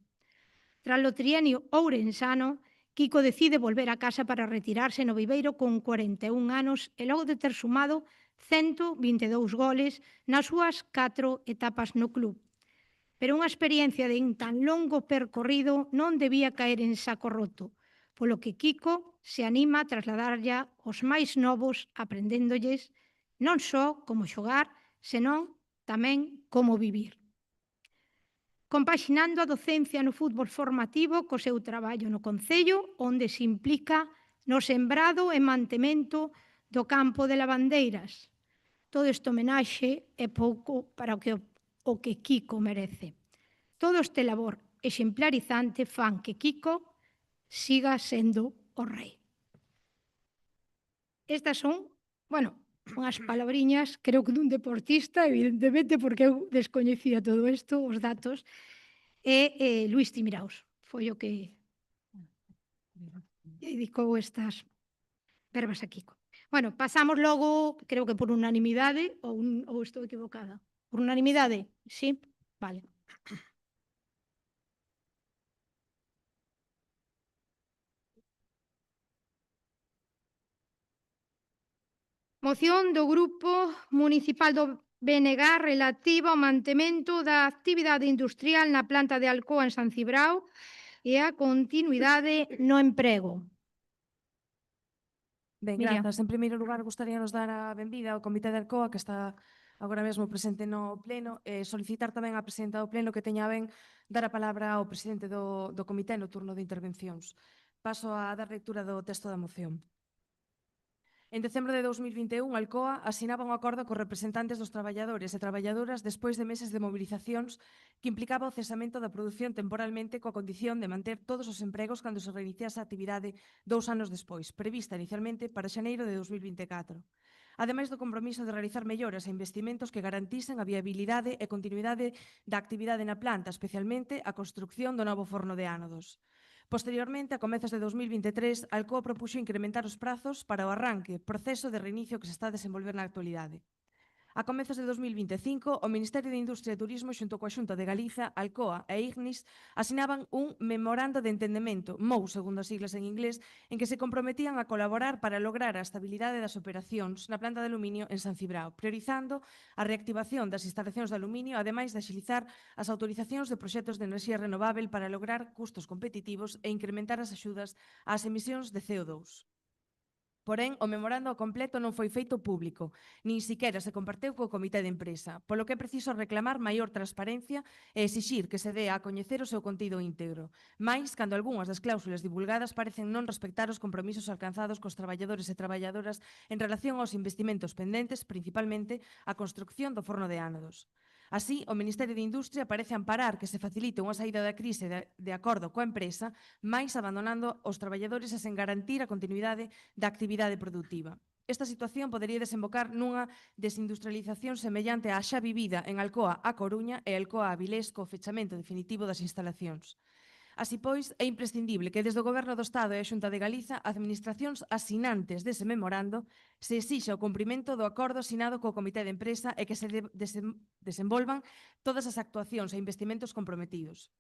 [SPEAKER 1] Tras o trienio ourensano, Kiko decide volver a casa para retirarse no Viveiro con 41 anos e logo de ter sumado 122 goles nas súas 4 etapas no club. Pero unha experiencia de tan longo percorrido non debía caer en saco roto, polo que Kiko se anima a trasladarlle aos máis novos aprendéndolles non só como xogar, senón tamén como vivir. Compaxinando a docencia no fútbol formativo co seu traballo no Concello, onde se implica no sembrado e mantemento do campo de lavandeiras. Todo este homenaxe é pouco para o que Kiko merece. Todo este labor exemplarizante fan que Kiko siga sendo o rei. Estas son, unhas palabriñas, creo que dun deportista, evidentemente, porque eu descoñecía todo isto, os datos, e Luís Timiraos foi o que dedicou estas verbas a Kiko. Pasamos logo, creo que por unanimidade, ou estou equivocada? Por unanimidade, sí? Vale. Moción do Grupo Municipal do BNG relativa ao mantemento da actividade industrial na planta de Alcoa en San Cibrao e a continuidade no emprego.
[SPEAKER 2] Ben,
[SPEAKER 1] Miriam.
[SPEAKER 2] grazas. En primeiro lugar, gustaríanos dar a benvida ao Comité de Alcoa, que está agora mesmo presente no Pleno, e solicitar tamén á Presidenta do Pleno que teña ben dar a palabra ao Presidente do Comité no turno de intervencións. Paso a dar lectura do texto da moción. En decembro de 2021, Alcoa asinaba un acordo cos representantes dos traballadores e traballadoras despois de meses de movilizacións que implicaba o cesamento da produción temporalmente coa condición de manter todos os empregos cando se reiniciase a actividade 2 anos despois, prevista inicialmente para xaneiro de 2024. Ademais do compromiso de realizar melloras e investimentos que garantisen a viabilidade e continuidade da actividade na planta, especialmente a construcción do novo forno de ánodos. Posteriormente, a comezos de 2023, Alcoa propuxo incrementar os prazos para o arranque, proceso de reinicio que se está a desenvolver na actualidade. A comezos de 2025, o Ministerio de Industria e Turismo xunto coa Xunta de Galiza, Alcoa e Ignis asinaban un memorando de entendemento, MOU, segundo as siglas en inglés, en que se comprometían a colaborar para lograr a estabilidade das operacións na planta de aluminio en San Cibrao, priorizando a reactivación das instalacións de aluminio, ademais de axilizar as autorizacións de proxectos de enerxía renovável para lograr custos competitivos e incrementar as axudas ás emisións de CO2. Porén, o memorando ao completo non foi feito público, nin siquera se comparteu co comité de empresa, polo que é preciso reclamar maior transparencia e exixir que se dé a coñecer o seu contido íntegro, máis cando algunhas das cláusulas divulgadas parecen non respectar os compromisos alcanzados cos traballadores e traballadoras en relación aos investimentos pendentes, principalmente a construcción do forno de ánodos. Así, o Ministerio de Industria parece amparar que se facilite unha saída da crise de acordo coa empresa, máis abandonando os traballadores e sen garantir a continuidade da actividade produtiva. Esta situación podería desembocar nunha desindustrialización semellante á xa vivida en Alcoa a Coruña e Alcoa a Avilés co fechamento definitivo das instalacións. Así pois, é imprescindible que desde o Goberno do Estado e a Xunta de Galiza, administracións asinantes dese memorando, se exixa o cumprimento do acordo asinado co Comité de Empresa e que se desenvolvan todas as actuacións e investimentos comprometidos.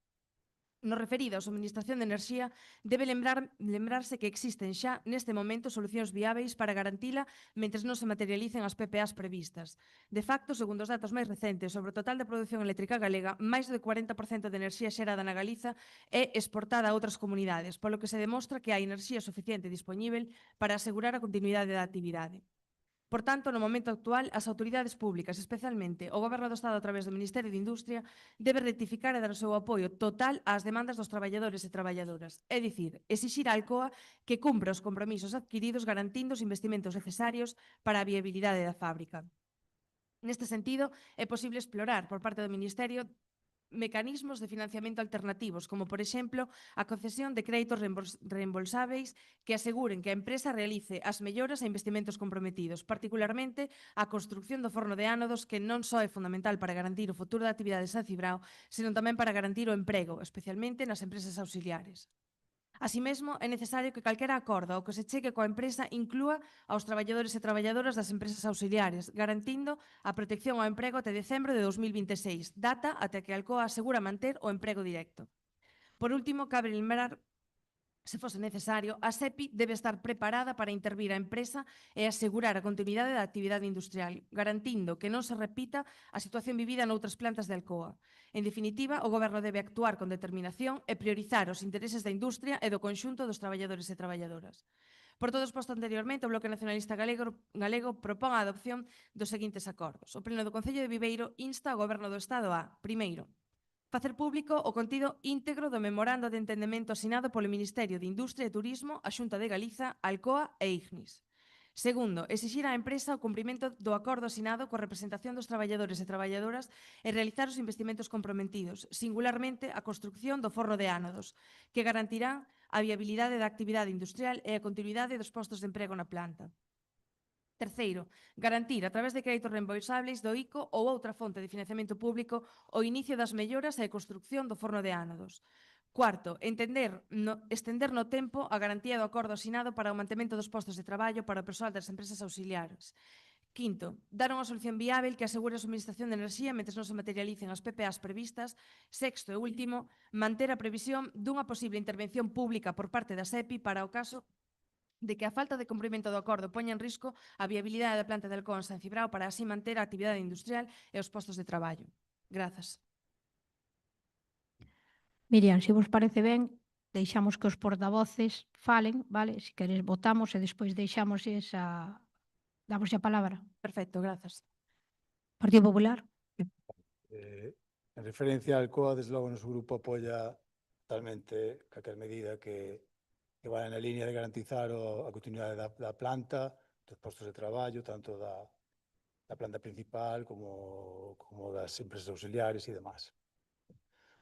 [SPEAKER 2] No referido á suministración de enerxía, debe lembrarse que existen xa neste momento solucións viáveis para garantila mentres non se materialicen as PPAs previstas. De facto, segundo os datos máis recentes sobre o total de produción eléctrica galega, máis do 40% de enerxía xerada na Galiza é exportada a outras comunidades, polo que se demostra que hai enerxía suficiente dispoñível para asegurar a continuidade da actividade. Por tanto, no momento actual, as autoridades públicas, especialmente o Goberno do Estado a través do Ministerio de Industria, debe rectificar e dar o seu apoio total ás demandas dos traballadores e traballadoras. É dicir, exixir a Alcoa que cumpra os compromisos adquiridos garantindo os investimentos necesarios para a viabilidade da fábrica. Neste sentido, é posible explorar por parte do Ministerio mecanismos de financiamento alternativos, como, por exemplo, a concesión de créditos reembolsáveis que aseguren que a empresa realice as melloras e investimentos comprometidos, particularmente a construcción do forno de ánodos, que non só é fundamental para garantir o futuro da actividade de San Cibrao, senón tamén para garantir o emprego, especialmente nas empresas auxiliares. Así mesmo, é necesario que calquera acordo ao que se chegue coa empresa inclúa aos traballadores e traballadoras das empresas auxiliares, garantindo a protección ao emprego até decembro de 2026, data até que Alcoa asegura manter o emprego directo. Por último, cabe lembrar, se fose necesario, a SEPI debe estar preparada para intervir a empresa e asegurar a continuidade da actividade industrial, garantindo que non se repita a situación vivida noutras plantas de Alcoa. En definitiva, o Goberno debe actuar con determinación e priorizar os intereses da industria e do conxunto dos traballadores e traballadoras. Por todo exposto anteriormente, o Bloque Nacionalista Galego propón a adopción dos seguintes acordos. O Pleno do Concello de Viveiro insta ao Goberno do Estado a, primeiro, facer público o contido íntegro do memorando de entendemento asinado polo Ministerio de Industria e Turismo, a Xunta de Galiza, Alcoa e Ignis. Segundo, exixir á empresa o cumprimento do acordo asinado coa representación dos traballadores e traballadoras e realizar os investimentos comprometidos, singularmente a construcción do forno de ánodos, que garantirán a viabilidade da actividade industrial e a continuidade dos postos de emprego na planta. Terceiro, garantir a través de créditos reembolsables do ICO ou outra fonte de financiamento público o inicio das melloras e a construcción do forno de ánodos. Cuarto, estender no tempo a garantía do acordo asinado para o mantemento dos postos de traballo para o persoal das empresas auxiliares. Quinto, dar unha solución viável que asegure a suministración de enerxía mentre non se materialicen as PPAs previstas. Sexto e último, manter a previsión dunha posible intervención pública por parte da SEPI para o caso de que a falta de cumprimento do acordo poña en risco a viabilidade da planta de Alcoa en San Cibrao para así manter a actividade industrial e os postos de traballo. Grazas.
[SPEAKER 1] Miriam, se vos parece ben, deixamos que os portavoces falen, vale? Se queres votamos e despois deixamos damos a palabra.
[SPEAKER 2] Perfecto, grazas.
[SPEAKER 1] Partido Popular.
[SPEAKER 5] En referencia al Alcoa, desde logo, noso grupo apoia totalmente calquer medida que vaya na línea de garantizar a continuidade da planta, dos postos de traballo, tanto da planta principal como das empresas auxiliares e demás.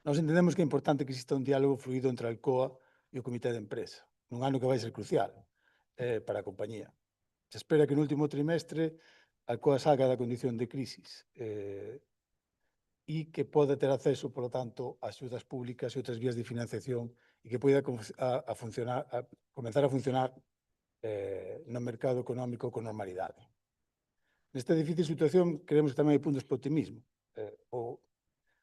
[SPEAKER 5] Nós entendemos que é importante que exista un diálogo fluido entre a Alcoa e o Comité de Empresa, nun ano que vai ser crucial para a compañía. Se espera que no último trimestre a Alcoa salga da condición de crisis e que poda ter acceso, polo tanto, a axudas públicas e outras vías de financiación e que poida comezar a funcionar no mercado económico con normalidade. Nesta difícil situación, creemos que tamén hai puntos para o optimismo.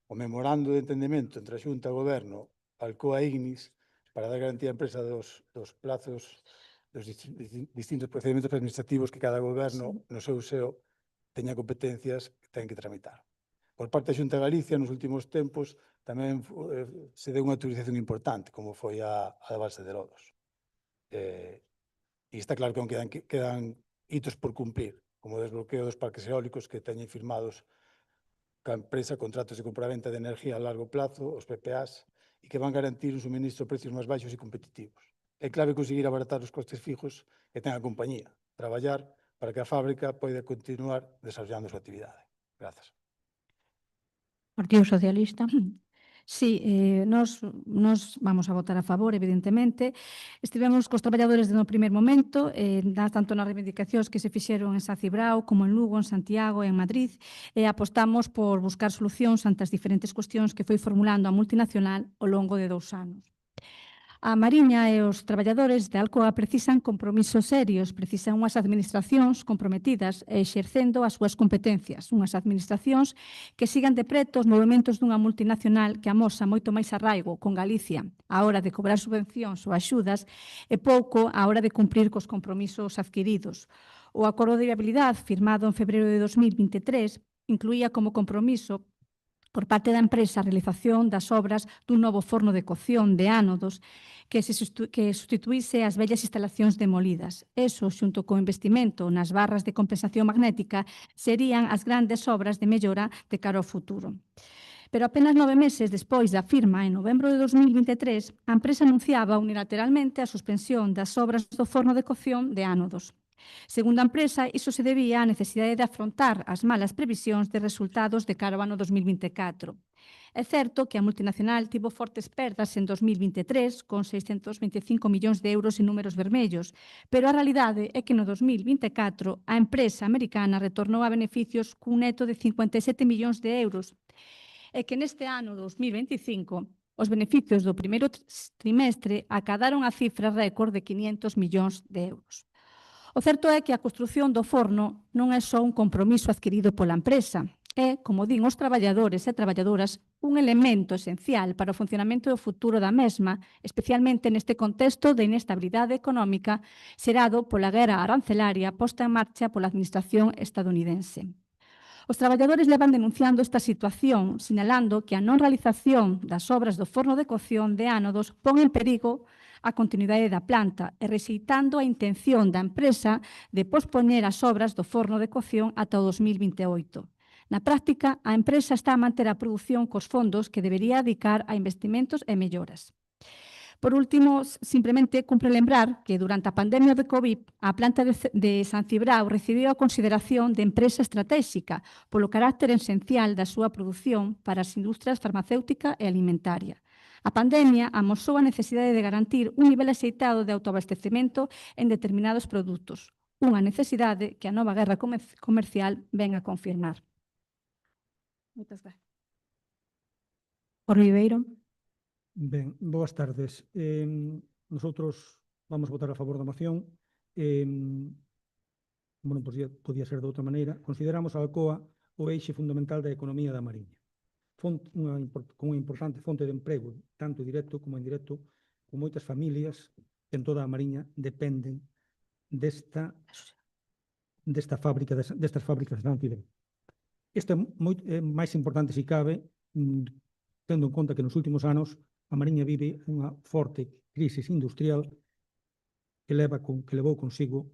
[SPEAKER 5] O memorando de entendemento entre a Xunta, o Goberno, Alcoa e Ignis, para dar garantía á empresa dos plazos dos distintos procedimentos administrativos que cada goberno no seu seo teña competencias que ten que tramitar. Por parte da Xunta de Galicia, nos últimos tempos, tamén se deu unha autorización importante, como foi a da Balsa de Lodos. E está claro que aún quedan hitos por cumplir, como o desbloqueo dos parques eólicos que teñen firmados ca empresa contratos de compraventa de enerxía a largo plazo, os PPAs, e que van garantir un suministro a precios máis baixos e competitivos. É clave conseguir abaratar os costes fijos que ten a compañía, traballar para que a fábrica poida continuar desarrollando a súa actividade. Grazas.
[SPEAKER 1] Partido Socialista.
[SPEAKER 3] Sí, nos vamos a votar a favor, evidentemente. Estivemos cos traballadores no primer momento, tanto nas reivindicacións que se fixeron en San Cibrao, como en Lugo, en Santiago e en Madrid, e apostamos por buscar solucións ante as diferentes cuestións que foi formulando a multinacional ao longo de 2 anos. A Mariña e os traballadores de Alcoa precisan compromisos serios, precisan unhas administracións comprometidas e exercendo as súas competencias, unhas administracións que sigan de preto os movimentos dunha multinacional que amosa moito máis arraigo con Galicia á hora de cobrar subvencións ou axudas e pouco á hora de cumprir cos compromisos adquiridos. O acordo de viabilidade firmado en febreiro de 2023 incluía como compromiso por parte da empresa a realización das obras dun novo forno de cocción de ánodos que sustituíse as vellas instalacións demolidas. Eso, xunto co investimento nas barras de compensación magnética, serían as grandes obras de mellora de cara ao futuro. Pero apenas 9 meses despois da firma, en novembro de 2023, a empresa anunciaba unilateralmente a suspensión das obras do forno de cocción de ánodos. Segundo a empresa, iso se debía á necesidade de afrontar as malas previsións de resultados de cara ao ano 2024. É certo que a multinacional tivo fortes perdas en 2023, con 625 millóns de euros en números vermellos, pero a realidade é que no 2024 a empresa americana retornou a beneficios cun neto de 57 millóns de euros, e que neste ano 2025 os beneficios do primeiro trimestre acadaron a cifra récord de 500 millóns de euros. O certo é que a construción do forno non é só un compromiso adquirido pola empresa, é, como din os traballadores e traballadoras, un elemento esencial para o funcionamento do futuro da mesma, especialmente neste contexto de inestabilidade económica xerado pola guerra arancelaria posta en marcha pola administración estadounidense. Os traballadores levan denunciando esta situación, sinalando que a non realización das obras do forno de cocción de ánodos pon en perigo a continuidade da planta e rexeitando a intención da empresa de pospoñer as obras do forno de cocción ata o 2028. Na práctica, a empresa está a manter a produción cos fondos que debería dedicar a investimentos e melloras. Por último, simplemente cumpre lembrar que durante a pandemia de COVID, a planta de San Cibrao recibiu a consideración de empresa estratégica polo carácter esencial da súa produción para as industrias farmacéutica e alimentaria. A pandemia amosou a necesidade de garantir un nivel axeitado de autoabastecemento en determinados produtos, unha necesidade que a nova guerra comercial ven a confirmar. Moitas gracias.
[SPEAKER 1] Por Ribeiro.
[SPEAKER 7] Ben, boas tardes. Nosotros vamos votar a favor da moción. Bueno, podía ser de outra maneira. Consideramos a Alcoa o eixe fundamental da economía da Mariña. Con unha importante fonte de emprego, tanto directo como indirecto, con moitas familias en toda a Mariña dependen destas fábricas de San Cibrao. Isto é máis importante, se cabe, tendo en conta que nos últimos anos a Mariña vive unha forte crise industrial que levou consigo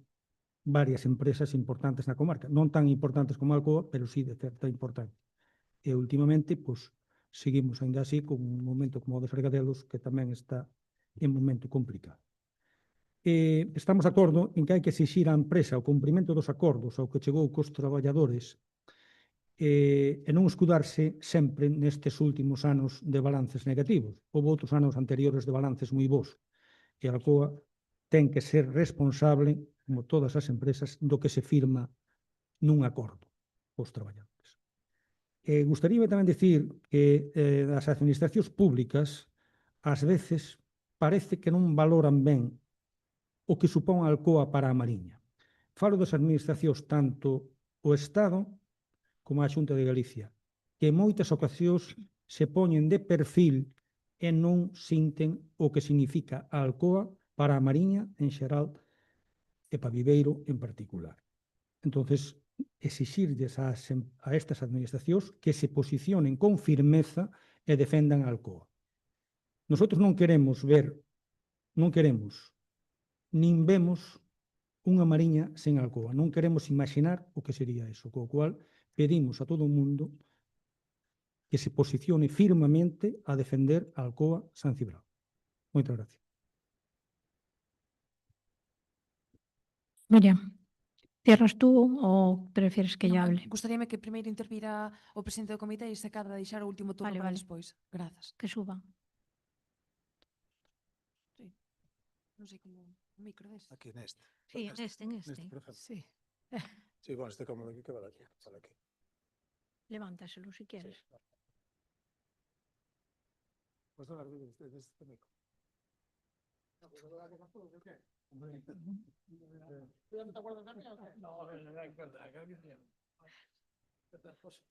[SPEAKER 7] varias empresas importantes na comarca. Non tan importantes como Alcoa, pero sí de certa importancia. E, últimamente, seguimos ainda así con un momento como o de Fregadelos, que tamén está en momento complicado. Estamos de acordo en que hai que exixir á empresa o cumprimento dos acordos ao que chegou cos traballadores e non escudarse sempre nestes últimos anos de balances negativos. Houve outros anos anteriores de balances moi bons. E a Alcoa ten que ser responsable, como todas as empresas, do que se firma nun acordo cos traballadores. Gustaríame tamén dicir que as administracións públicas ás veces parece que non valoran ben o que supón a Alcoa para a Mariña. Falo das administracións tanto o Estado como a Xunta de Galicia, que en moitas ocasións se poñen de perfil e non sinten o que significa a Alcoa para a Mariña en xeral e para Viveiro en particular. Entonces, exixirlles a estas administracións que se posicionen con firmeza e defendan a Alcoa. Nosotros non queremos nin vemos unha Mariña sen Alcoa. Non queremos imaginar o que sería eso, co cual pedimos a todo o mundo que se posicione firmemente a defender a Alcoa San Cibrao. Moitas gracias.
[SPEAKER 1] Miriam, cierras tú ou prefieres que lle
[SPEAKER 2] Non,
[SPEAKER 1] hable?
[SPEAKER 2] Gustaríame que primeiro intervira o presidente do comité e se acaba de deixar o último turno
[SPEAKER 1] Vale,
[SPEAKER 2] para
[SPEAKER 1] vale.
[SPEAKER 2] despois. Grazas.
[SPEAKER 1] Que suban.
[SPEAKER 2] Non sei como o micro deste.
[SPEAKER 5] Aquí neste.
[SPEAKER 1] Sí, en este.
[SPEAKER 5] Por ejemplo.
[SPEAKER 2] Sí.
[SPEAKER 5] Sí, bueno, este cómodo aquí, que vale aquí. Vale aquí.
[SPEAKER 1] Levántaselo si quieres.
[SPEAKER 5] Pues hablar de este micro.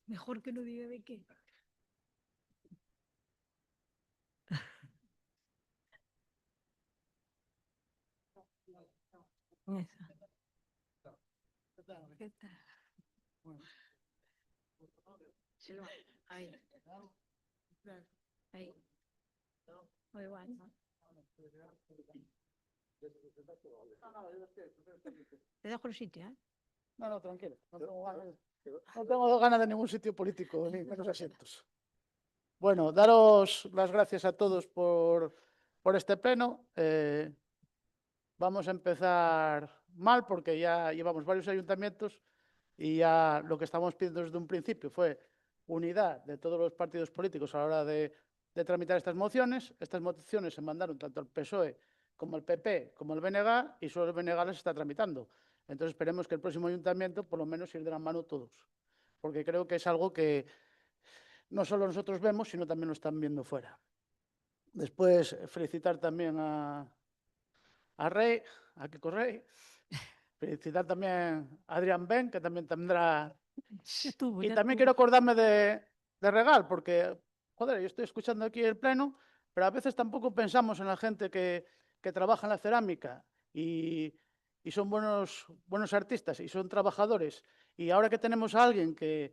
[SPEAKER 1] Mejor que no diga de qué. ¿Qué tal? Se lo- Ahí. Ahí. O igual, ¿no? Te dejo el sitio, ¿eh?
[SPEAKER 8] No, tranquilo. No tengo ganas de ningún sitio político, ni menos asientos. Bueno, daros las gracias a todos por este pleno. Vamos a empezar mal porque ya llevamos varios ayuntamientos y ya lo que estamos pidiendo desde un principio fue unidad de todos los partidos políticos a la hora de tramitar estas mociones. Estas mociones se mandaron tanto al PSOE como al PP como al BNG y solo el BNG las está tramitando. Entonces esperemos que el próximo ayuntamiento por lo menos ir de la mano todos, porque creo que es algo que no solo nosotros vemos, sino también lo están viendo fuera. Después felicitar también a Rey, a Kiko Rey, felicitar también a Adrián Ben, que también tendrá... Y también quiero acordarme de Regal, porque, joder, yo estoy escuchando aquí el pleno, pero a veces tampoco pensamos en la gente que trabaja en la cerámica y son buenos artistas y son trabajadores. Y ahora que tenemos a alguien que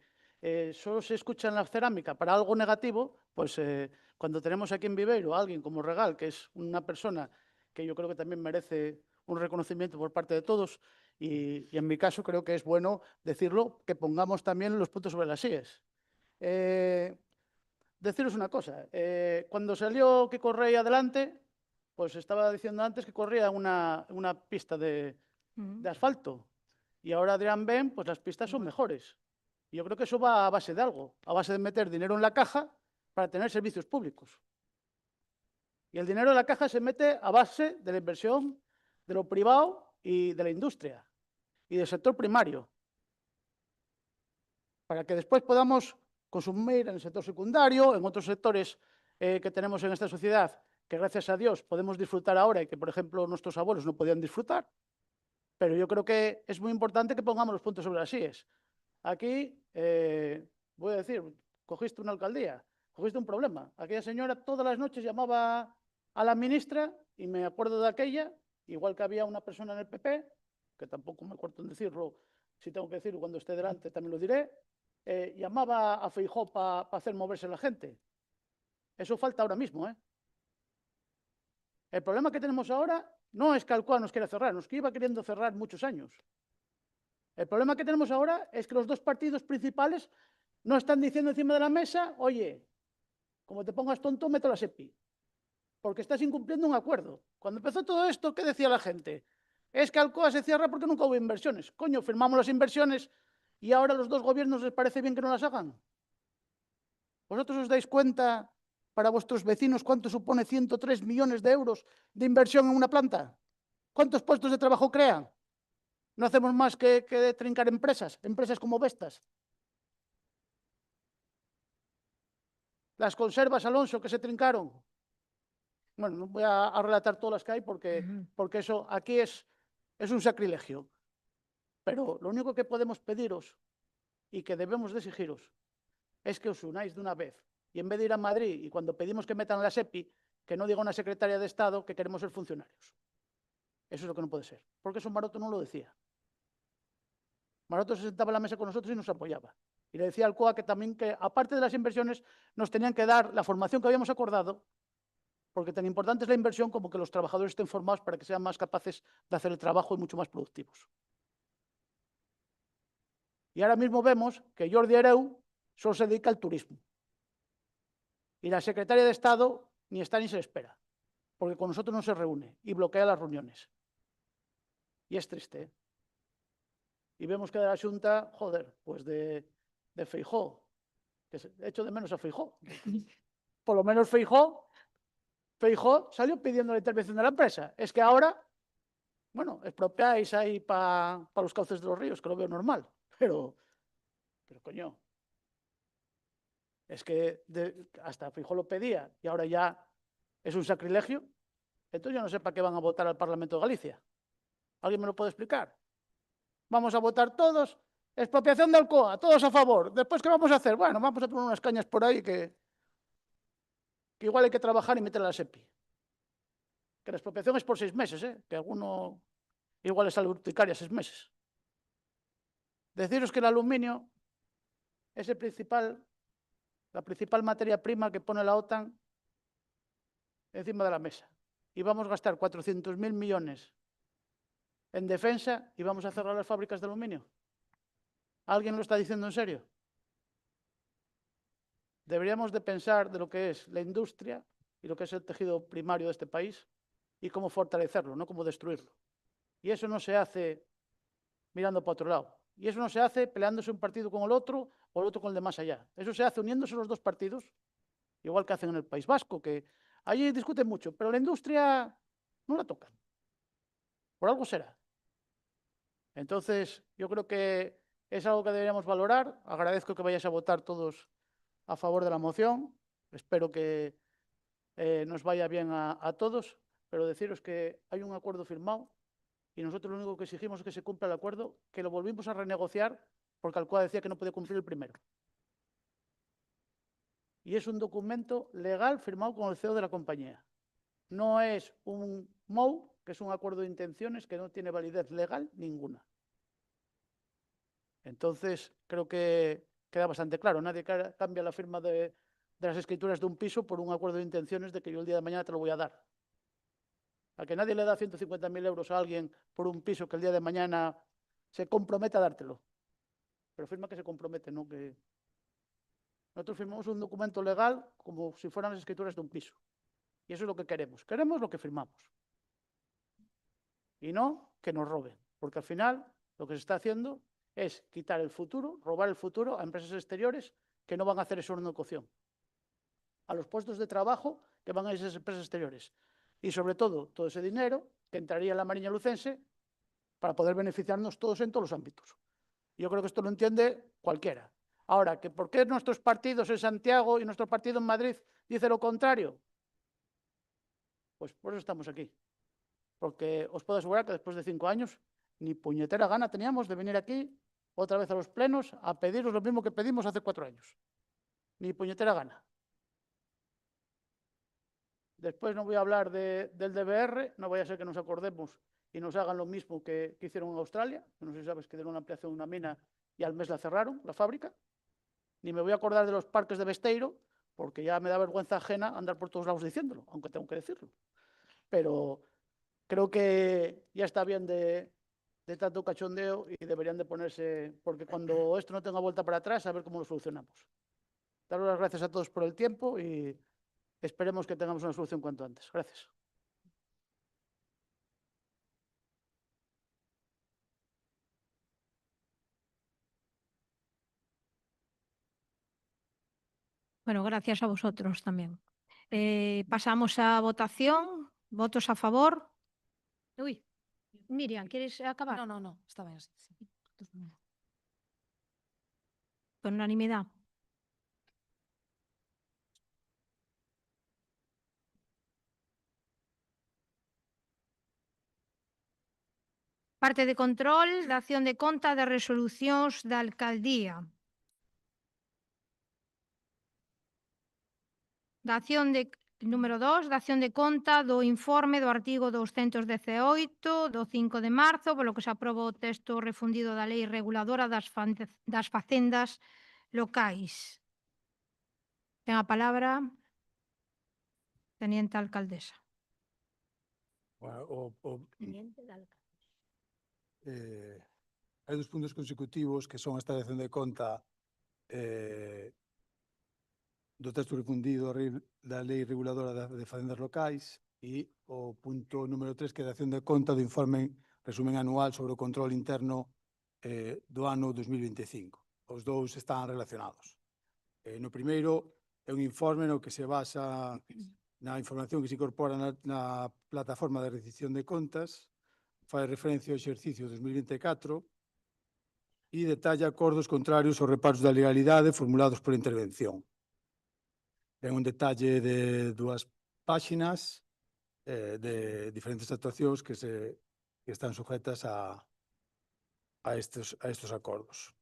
[SPEAKER 8] solo se escucha en la cerámica para algo negativo, pues cuando tenemos aquí en Viveiro a alguien como Regal, que es una persona que yo creo que también merece un reconocimiento por parte de todos, y en mi caso creo que es bueno decirlo, que pongamos también los puntos sobre las íes. Deciros una cosa, cuando salió Kiko Rey adelante, pues estaba diciendo antes que corría una pista de asfalto, y ahora Adrián Ben, pues las pistas son mejores. Y yo creo que eso va a base de algo, a base de meter dinero en la caja para tener servicios públicos. Y el dinero en la caja se mete a base de la inversión de lo privado y de la industria y del sector primario, para que después podamos consumir en el sector secundario, en otros sectores que tenemos en esta sociedad, que gracias a Dios podemos disfrutar ahora y que, por ejemplo, nuestros abuelos no podían disfrutar. Pero yo creo que es muy importante que pongamos los puntos sobre las íes. Aquí, voy a decir, cogiste una alcaldía, cogiste un problema. Aquella señora todas las noches llamaba a la ministra, y me acuerdo de aquella, igual que había una persona en el PP, que tampoco me acuerdo en decirlo, si tengo que decirlo cuando esté delante también lo diré, llamaba a Feijóo para hacer moverse la gente. Eso falta ahora mismo, ¿eh? El problema que tenemos ahora no es que Alcoa nos quiera cerrar, nos iba queriendo cerrar muchos años. El problema que tenemos ahora es que los dos partidos principales no están diciendo encima de la mesa, oye, como te pongas tonto, meto la SEPI, porque estás incumpliendo un acuerdo. Cuando empezó todo esto, ¿qué decía la gente? Es que Alcoa se cierra porque nunca hubo inversiones. Coño, firmamos las inversiones y ahora a los dos gobiernos les parece bien que no las hagan. ¿Vosotros os dais cuenta para vuestros vecinos cuánto supone 103 millones de euros de inversión en una planta? ¿Cuántos puestos de trabajo crean? No hacemos más que trincar empresas como Vestas. Las conservas, Alonso, que se trincaron. Bueno, no voy a relatar todas las que hay porque eso aquí es un sacrilegio. Pero lo único que podemos pediros y que debemos de exigiros es que os unáis de una vez. Y en vez de ir a Madrid y cuando pedimos que metan la SEPI, que no diga una secretaria de Estado que queremos ser funcionarios. Eso es lo que no puede ser. Porque eso Maroto no lo decía. Maroto se sentaba en la mesa con nosotros y nos apoyaba. Y le decía al COA que también, que aparte de las inversiones, nos tenían que dar la formación que habíamos acordado porque tan importante es la inversión como que los trabajadores estén formados para que sean más capaces de hacer el trabajo y mucho más productivos. Y ahora mismo vemos que Jordi Hereu solo se dedica al turismo. Y la secretaria de Estado ni está ni se espera, porque con nosotros no se reúne y bloquea las reuniones. Y es triste, ¿eh? Y vemos que de la Xunta, joder, pues de Feijóo, que echo de menos a Feijóo. Por lo menos Feijóo salió pidiendo la intervención de la empresa. Es que ahora, bueno, expropiáis ahí para los cauces de los ríos, que lo veo normal, pero coño, es que hasta Feijóo lo pedía y ahora ya es un sacrilegio. Entonces yo no sé para qué van a votar al Parlamento de Galicia. ¿Alguien me lo puede explicar? Vamos a votar todos, expropiación de Alcoa, todos a favor. ¿Después qué vamos a hacer? Bueno, vamos a poner unas cañas por ahí que igual hay que trabajar y meter a la SEPI. Que la expropiación es por 6 meses, que alguno igual le sale urticaria 6 meses. Deciros que el aluminio es la principal materia prima que pone la OTAN encima de la mesa. Y vamos a gastar 400.000 millones en defensa y vamos a cerrar las fábricas de aluminio. ¿Alguien lo está diciendo en serio? Deberíamos de pensar de lo que es la industria y lo que es el tejido primario de este país y cómo fortalecerlo, no cómo destruirlo. Y eso no se hace mirando para otro lado. Y eso no se hace peleándose un partido con el otro o el otro con el de más allá. Eso se hace uniéndose los dos partidos, igual que hacen en el País Vasco, que allí discuten mucho, pero la industria no la tocan. Por algo será. Entonces, yo creo que es algo que deberíamos valorar. Agradezco que vayáis a votar todos a favor de la moción. Espero que nos vaya bien a todos, pero deciros que hay un acuerdo firmado y nosotros lo único que exigimos es que se cumpla el acuerdo, que lo volvimos a renegociar porque Alcoa decía que no podía cumplir el primero. Y es un documento legal firmado con el CEO de la compañía. No es un MOU, que es un acuerdo de intenciones que no tiene validez legal ninguna. Entonces, creo que queda bastante claro. Nadie cambia la firma de las escrituras de un piso por un acuerdo de intenciones de que yo el día de mañana te lo voy a dar. A que nadie le da 150.000 euros a alguien por un piso que el día de mañana se compromete a dártelo. Pero firma que se compromete, no que... Nosotros firmamos un documento legal como si fueran las escrituras de un piso. Y eso es lo que queremos. Queremos lo que firmamos. Y no que nos roben. Porque al final lo que se está haciendo es quitar el futuro, robar el futuro a empresas exteriores que no van a hacer esa negocio. A los puestos de trabajo que van a esas empresas exteriores. Y sobre todo ese dinero que entraría en la Mariña Lucense para poder beneficiarnos todos en todos los ámbitos. Yo creo que esto lo entiende cualquiera. Ahora, que ¿por qué nuestros partidos en Santiago y nuestro partido en Madrid dice lo contrario? Pues por eso estamos aquí. Porque os puedo asegurar que después de 5 años ni puñetera gana teníamos de venir aquí otra vez a los plenos a pediros lo mismo que pedimos hace 4 años. Ni puñetera gana. Después no voy a hablar del DBR, no vaya a ser que nos acordemos y nos hagan lo mismo que hicieron en Australia. No sé si sabes que dieron una ampliación de una mina y al mes la cerraron, la fábrica. Ni me voy a acordar de los parques de Besteiro, porque ya me da vergüenza ajena andar por todos lados diciéndolo, aunque tengo que decirlo. Pero creo que ya está bien de tanto cachondeo y deberían de ponerse, porque cuando esto no tenga vuelta para atrás, a ver cómo lo solucionamos. Daros las gracias a todos por el tiempo y esperemos que tengamos una solución cuanto antes. Gracias.
[SPEAKER 1] Bueno, gracias a vosotros también. Pasamos a votación. ¿Votos a favor? Uy, Miriam, ¿quieres acabar?
[SPEAKER 2] No, está ben así. Sí.
[SPEAKER 1] Por unanimidad. Parte de control, dación de conta de resolucións da alcaldía. Número 2, dación de conta do informe do artigo 218 do 5 de marzo, polo que se aproba o texto refundido da Lei Reguladora das Facendas Locais. Ten a palabra Teniente alcaldesa.
[SPEAKER 5] Bueno, hai dos puntos consecutivos que son a esta dación de conta do texto refundido da Lei Reguladora de Facendas Locais e o punto número 3 que é a dación de conta do informe resumen anual sobre o control interno do ano 2025. Os dous están relacionados. No primeiro é un informe no que se basa na información que se incorpora na plataforma de rendición de contas, fai referencia ao exercicio 2024 e detalla acordos contrarios aos reparos da legalidade formulados por intervención. Ten un detalle de 2 páxinas de diferentes actuacións que están sujetas a estes acordos.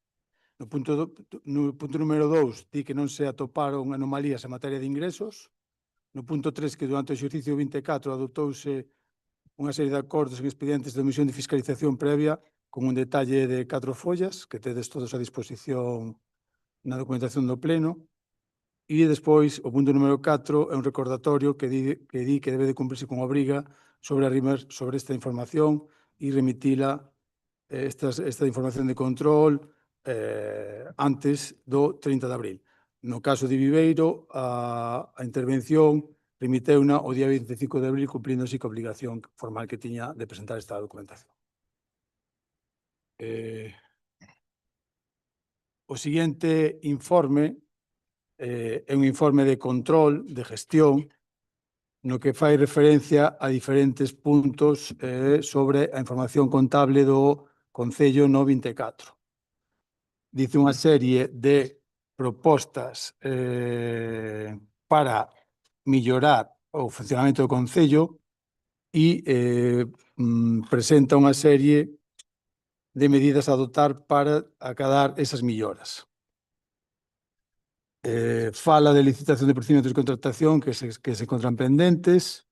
[SPEAKER 5] No punto número 2, di que non se atoparon anomalías en materia de ingresos. No punto 3, que durante o exercicio 24 adoptouse unha serie de acordos en expedientes de omisión de fiscalización previa con un detalle de 4 follas que tedes todos a disposición na documentación do Pleno. E despois, o punto número 4 é un recordatorio que di que debe de cumprirse con obriga sobre esta información e remitila esta información de control antes do 30 de abril. No caso de Viveiro, a intervención remiteuna o día 25 de abril cumprindo así coa obligación formal que tiña de presentar esta documentación. O seguinte informe é un informe de control, de gestión, no que fai referencia a diferentes puntos sobre a información contable do Concello no 24. Dice unha serie de propostas para mellorar o funcionamento do Concello e presenta unha serie de medidas a adoptar para acadar esas melloras. Fala de licitación de procedimentos de contratación que se encontran pendentes,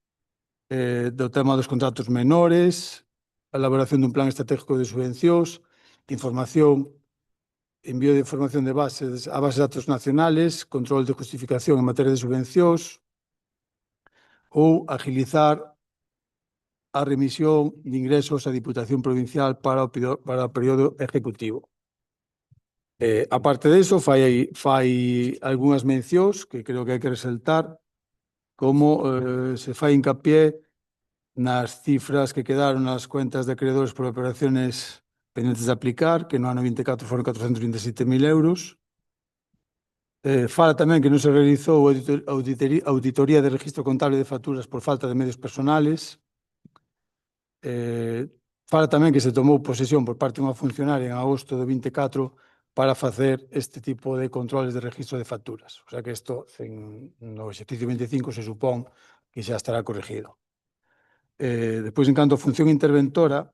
[SPEAKER 5] do tema dos contratos menores, a elaboración dun plan estratégico de subvencións, información, envío de información de bases a bases de datos nacionales, control de justificación en materia de subvencións ou agilizar a remisión de ingresos á Diputación Provincial para o período ejecutivo. A parte diso, fai algunhas mencións que creo que hai que resaltar, como se fai hincapié nas cifras que quedaron nas cuentas de acreedores por operaciones pendentes de aplicar, que no ano 24 foron 427.000 euros. Fala tamén que non se realizou auditoría de registro contable de facturas por falta de medios personales. Fala tamén que se tomou posesión por parte dunha funcionaria en agosto do 24 para facer este tipo de controles de registro de facturas. O sea que isto no exercicio 25 se supón que xa estará corregido. Depois, en canto a función interventora,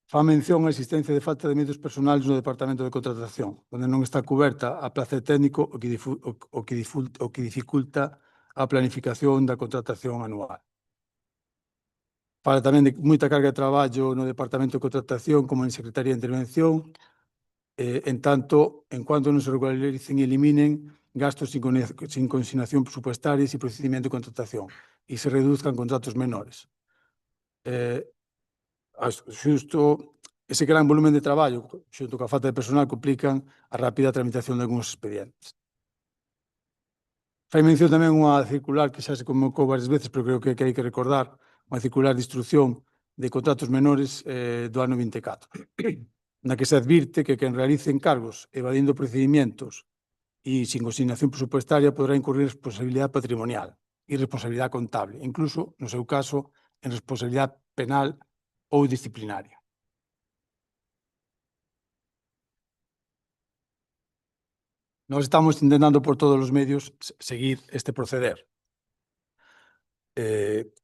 [SPEAKER 5] fa mención a existencia de falta de medios personales no Departamento de Contratación, onde non está coberta a plaza de técnico o que dificulta a planificación da contratación anual. Fala tamén de moita carga de traballo no Departamento de Contratación como en Secretaría de Intervención, en cuanto non se regularicen e eliminen gastos sin consignación presupuestarias e procedimento de contratación e se reduzcan contratos menores. Xusto ese gran volumen de traballo, xunto coa falta de personal, complican a rápida tramitación de algúns expedientes. Fai mención tamén unha circular que xa se convocou varias veces, pero creo que hai que recordar, unha circular de instrucción de contratos menores do ano 24, na que se advirte que quen realice encargos evadindo procedimentos e sin consignación presupuestaria podrá incurrir en responsabilidade patrimonial e responsabilidade contable, incluso, no seu caso, en responsabilidade penal ou disciplinaria. Nós estamos intentando por todos os medios seguir este proceder.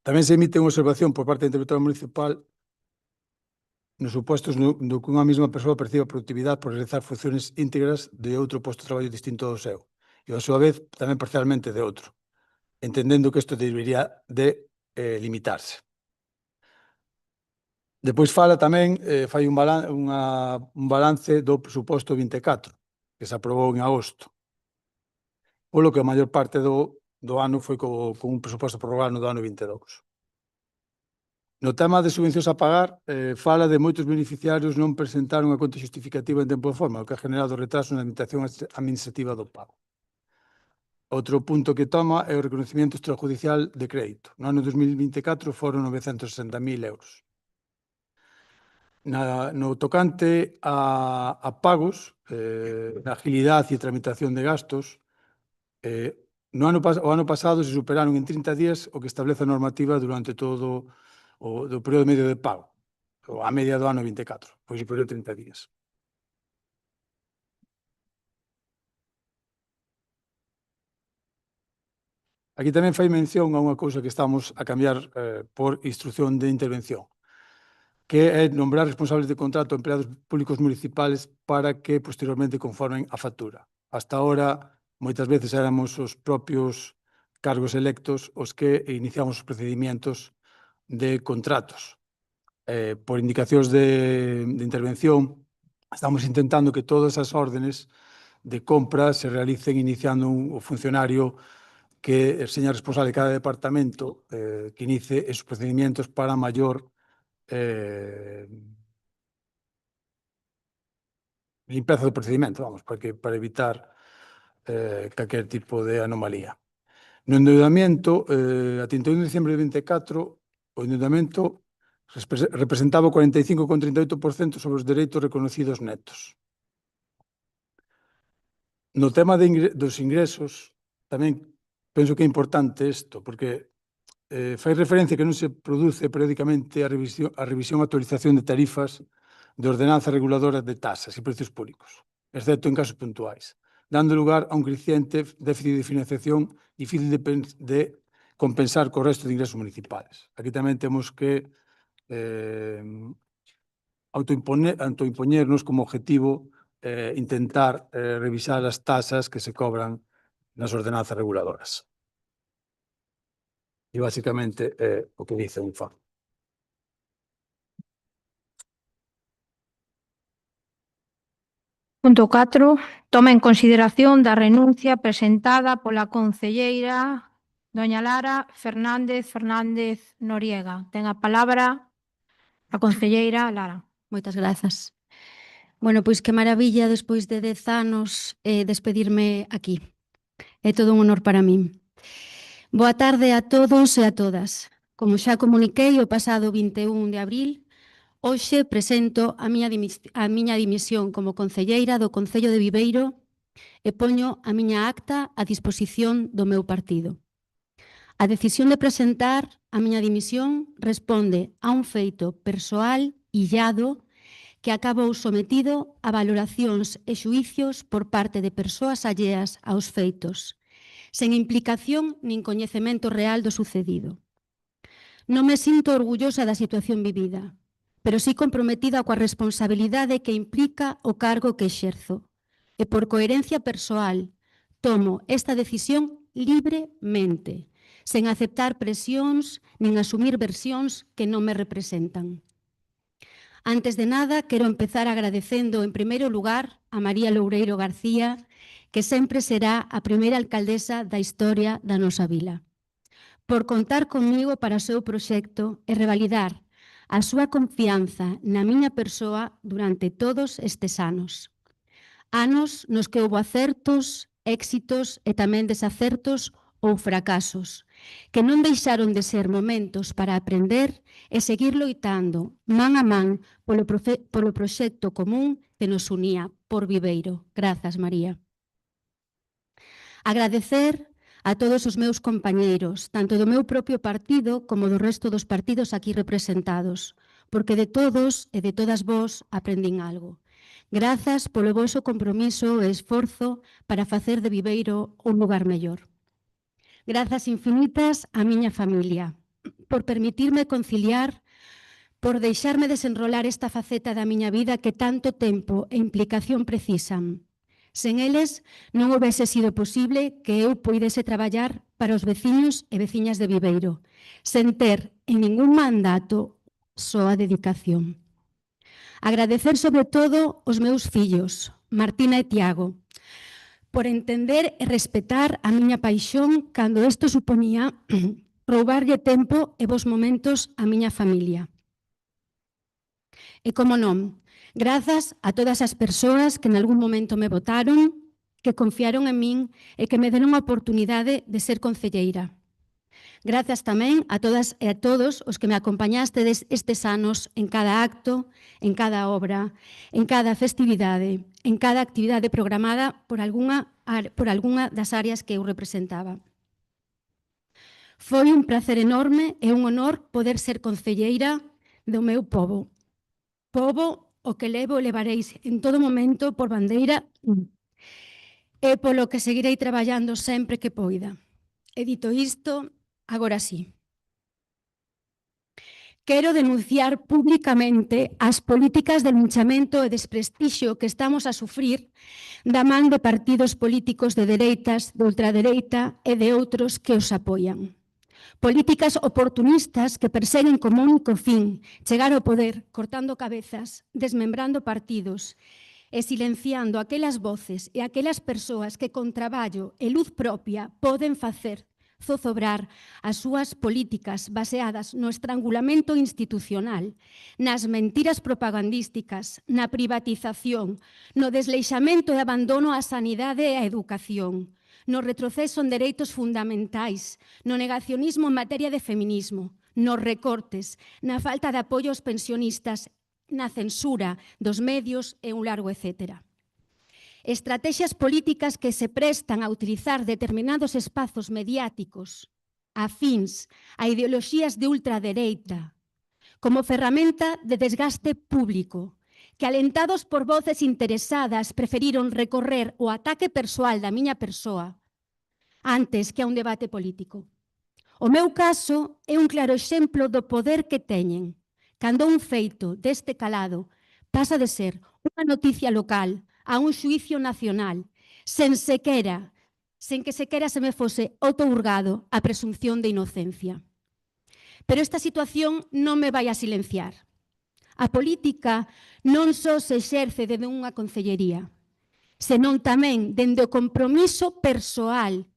[SPEAKER 5] Tamén se emite unha observación por parte da Interventora Municipal nos supostos no que unha mesma persoa perciba productividade por realizar funciones íntegras de outro posto de traballo distinto ao seu e, a súa vez, tamén parcialmente de outro, entendendo que isto debería de limitarse. Depois fala tamén, fai un balance do presuposto 24, que se aprobou en agosto, polo que a maior parte do do ano foi con un presuposto prorrogado no do ano 22. No tema de subvencións a pagar, fala de moitos beneficiarios non presentaron a conta justificativa en tempo e forma, o que ha generado retraso na tramitación administrativa do pago. Outro punto que toma é o reconocimiento extrajudicial de crédito. No ano 2024 foron 960.000 euros. No tocante a pagos, na agilidade e tramitación de gastos, o ano pasado se superaron en 30 días o que establece a normativa durante todo o do período medio de pago, ou a media do ano 24, pois superior a 30 días. Aquí tamén fai mención a unha cousa que estamos a cambiar por instrucción de intervención, que é nombrar responsables de contrato a empleados públicos municipales para que posteriormente conformen a factura. Hasta ahora, moitas veces éramos os propios cargos electos os que iniciamos os procedimentos de contratos. Por indicacións de intervención, estamos intentando que todas as órdenes de compra se realicen iniciando o funcionario que seña responsable de cada departamento que inicie esos procedimientos para maior limpeza do procedimento, vamos, para evitar calquer tipo de anomalía. No endeudamento, a 31 de diciembre de 24, o endeudamento representaba o 45,38% sobre os dereitos reconocidos netos. No tema dos ingresos, tamén penso que é importante isto, porque fai referencia que non se produce periódicamente a revisión e actualización de tarifas de ordenanzas reguladoras de tasas e precios públicos, excepto en casos puntuais, dando lugar a un creciente déficit de financiación difícil de compensar co resto de ingresos municipales. Aquí tamén temos que autoimpoñernos como objetivo intentar revisar as tasas que se cobran nas ordenanzas reguladoras. E basicamente é o que dice un FA.
[SPEAKER 1] Punto 4. Toma en consideración da renuncia presentada pola concelleira doña Lara Fernández Noriega. Ten a palabra a concelleira Lara.
[SPEAKER 9] Moitas grazas. Bueno, pois que maravilla despois de 10 anos despedirme aquí. É todo un honor para min. Boa tarde a todos e a todas. Como xa comuniquei o pasado 21 de abril, hoxe presento a miña dimisión como concelleira do Concello de Viveiro e poño a miña acta a disposición do meu partido. A decisión de presentar a miña dimisión responde a un feito persoal illado que acabou sometido a valoracións e xuicios por parte de persoas alleas aos feitos, sen implicación nin coñecemento real do sucedido. Non me sinto orgullosa da situación vivida, pero sí comprometida coa responsabilidade que implica o cargo que exerzo. E por coherencia persoal, tomo esta decisión libremente, sen aceptar presións nin asumir versións que non me representan. Antes de nada, quero empezar agradecendo en primeiro lugar a María Loureiro García, que sempre será a primeira alcaldesa da historia da nosa vila, por contar comigo para o seu proxecto e revalidar a súa confianza na miña persoa durante todos estes anos. Anos nos que houbo acertos, éxitos e tamén desacertos ou fracasos, que non deixaron de ser momentos para aprender e seguir loitando man a man polo proxecto común que nos unía por Viveiro. Grazas, María. Agradecer a todos os meus compañeiros, tanto do meu propio partido como do resto dos partidos aquí representados, porque de todos e de todas vós aprendín algo. Grazas polo voso compromiso e esforzo para facer de Viveiro un lugar mellor. Grazas infinitas á miña familia, por permitirme conciliar, por deixarme desenrolar esta faceta da miña vida que tanto tempo e implicación precisan. Sen eles, non houbese sido posible que eu poidese traballar para os veciños e veciñas de Viveiro, sen ter en ningún mandato soa dedicación. Agradecer sobre todo os meus fillos, Martina e Tiago, por entender e respetar a miña paixón cando isto supoñía roubarlle tempo e bons momentos á miña familia. E como non, grazas a todas as persoas que en algún momento me votaron, que confiaron en min e que me deron a oportunidade de ser concelleira. Grazas tamén a todas e a todos os que me acompañastedes estes anos en cada acto, en cada obra, en cada festividade, en cada actividade programada por algunha das áreas que eu representaba. Foi un placer enorme e un honor poder ser concelleira do meu pobo. Pobo o que levo e levareis en todo momento por bandeira e polo que seguirei traballando sempre que poida. E dito isto, agora sí. Quero denunciar públicamente as políticas de linchamento e desprestixio que estamos a sufrir da man de partidos políticos de dereitas, de ultradereita e de outros que os apoian. Políticas oportunistas que perseguen como único fin chegar ao poder cortando cabezas, desmembrando partidos e silenciando aquelas voces e aquelas persoas que con traballo e luz propia poden facer zozobrar as súas políticas baseadas no estrangulamento institucional, nas mentiras propagandísticas, na privatización, no desleixamento e abandono á sanidade e á educación, no retroceso en dereitos fundamentais, no negacionismo en materia de feminismo, nos recortes, na falta de apoio aos pensionistas, na censura dos medios e un largo etcétera. Estrategias políticas que se prestan a utilizar determinados espazos mediáticos afíns a ideoloxías de ultradereita como ferramenta de desgaste público, que alentados por voces interesadas preferiron recorrer o ataque persoal da miña persoa antes que a un debate político. O meu caso é un claro exemplo do poder que teñen cando un feito deste calado pasa de ser unha noticia local a un xuicio nacional, sen que sequera se me fose outorgado a presunción de inocencia. Pero esta situación non me vai a silenciar. A política non só se exerce dende unha concellería, senón tamén dende o compromiso persoal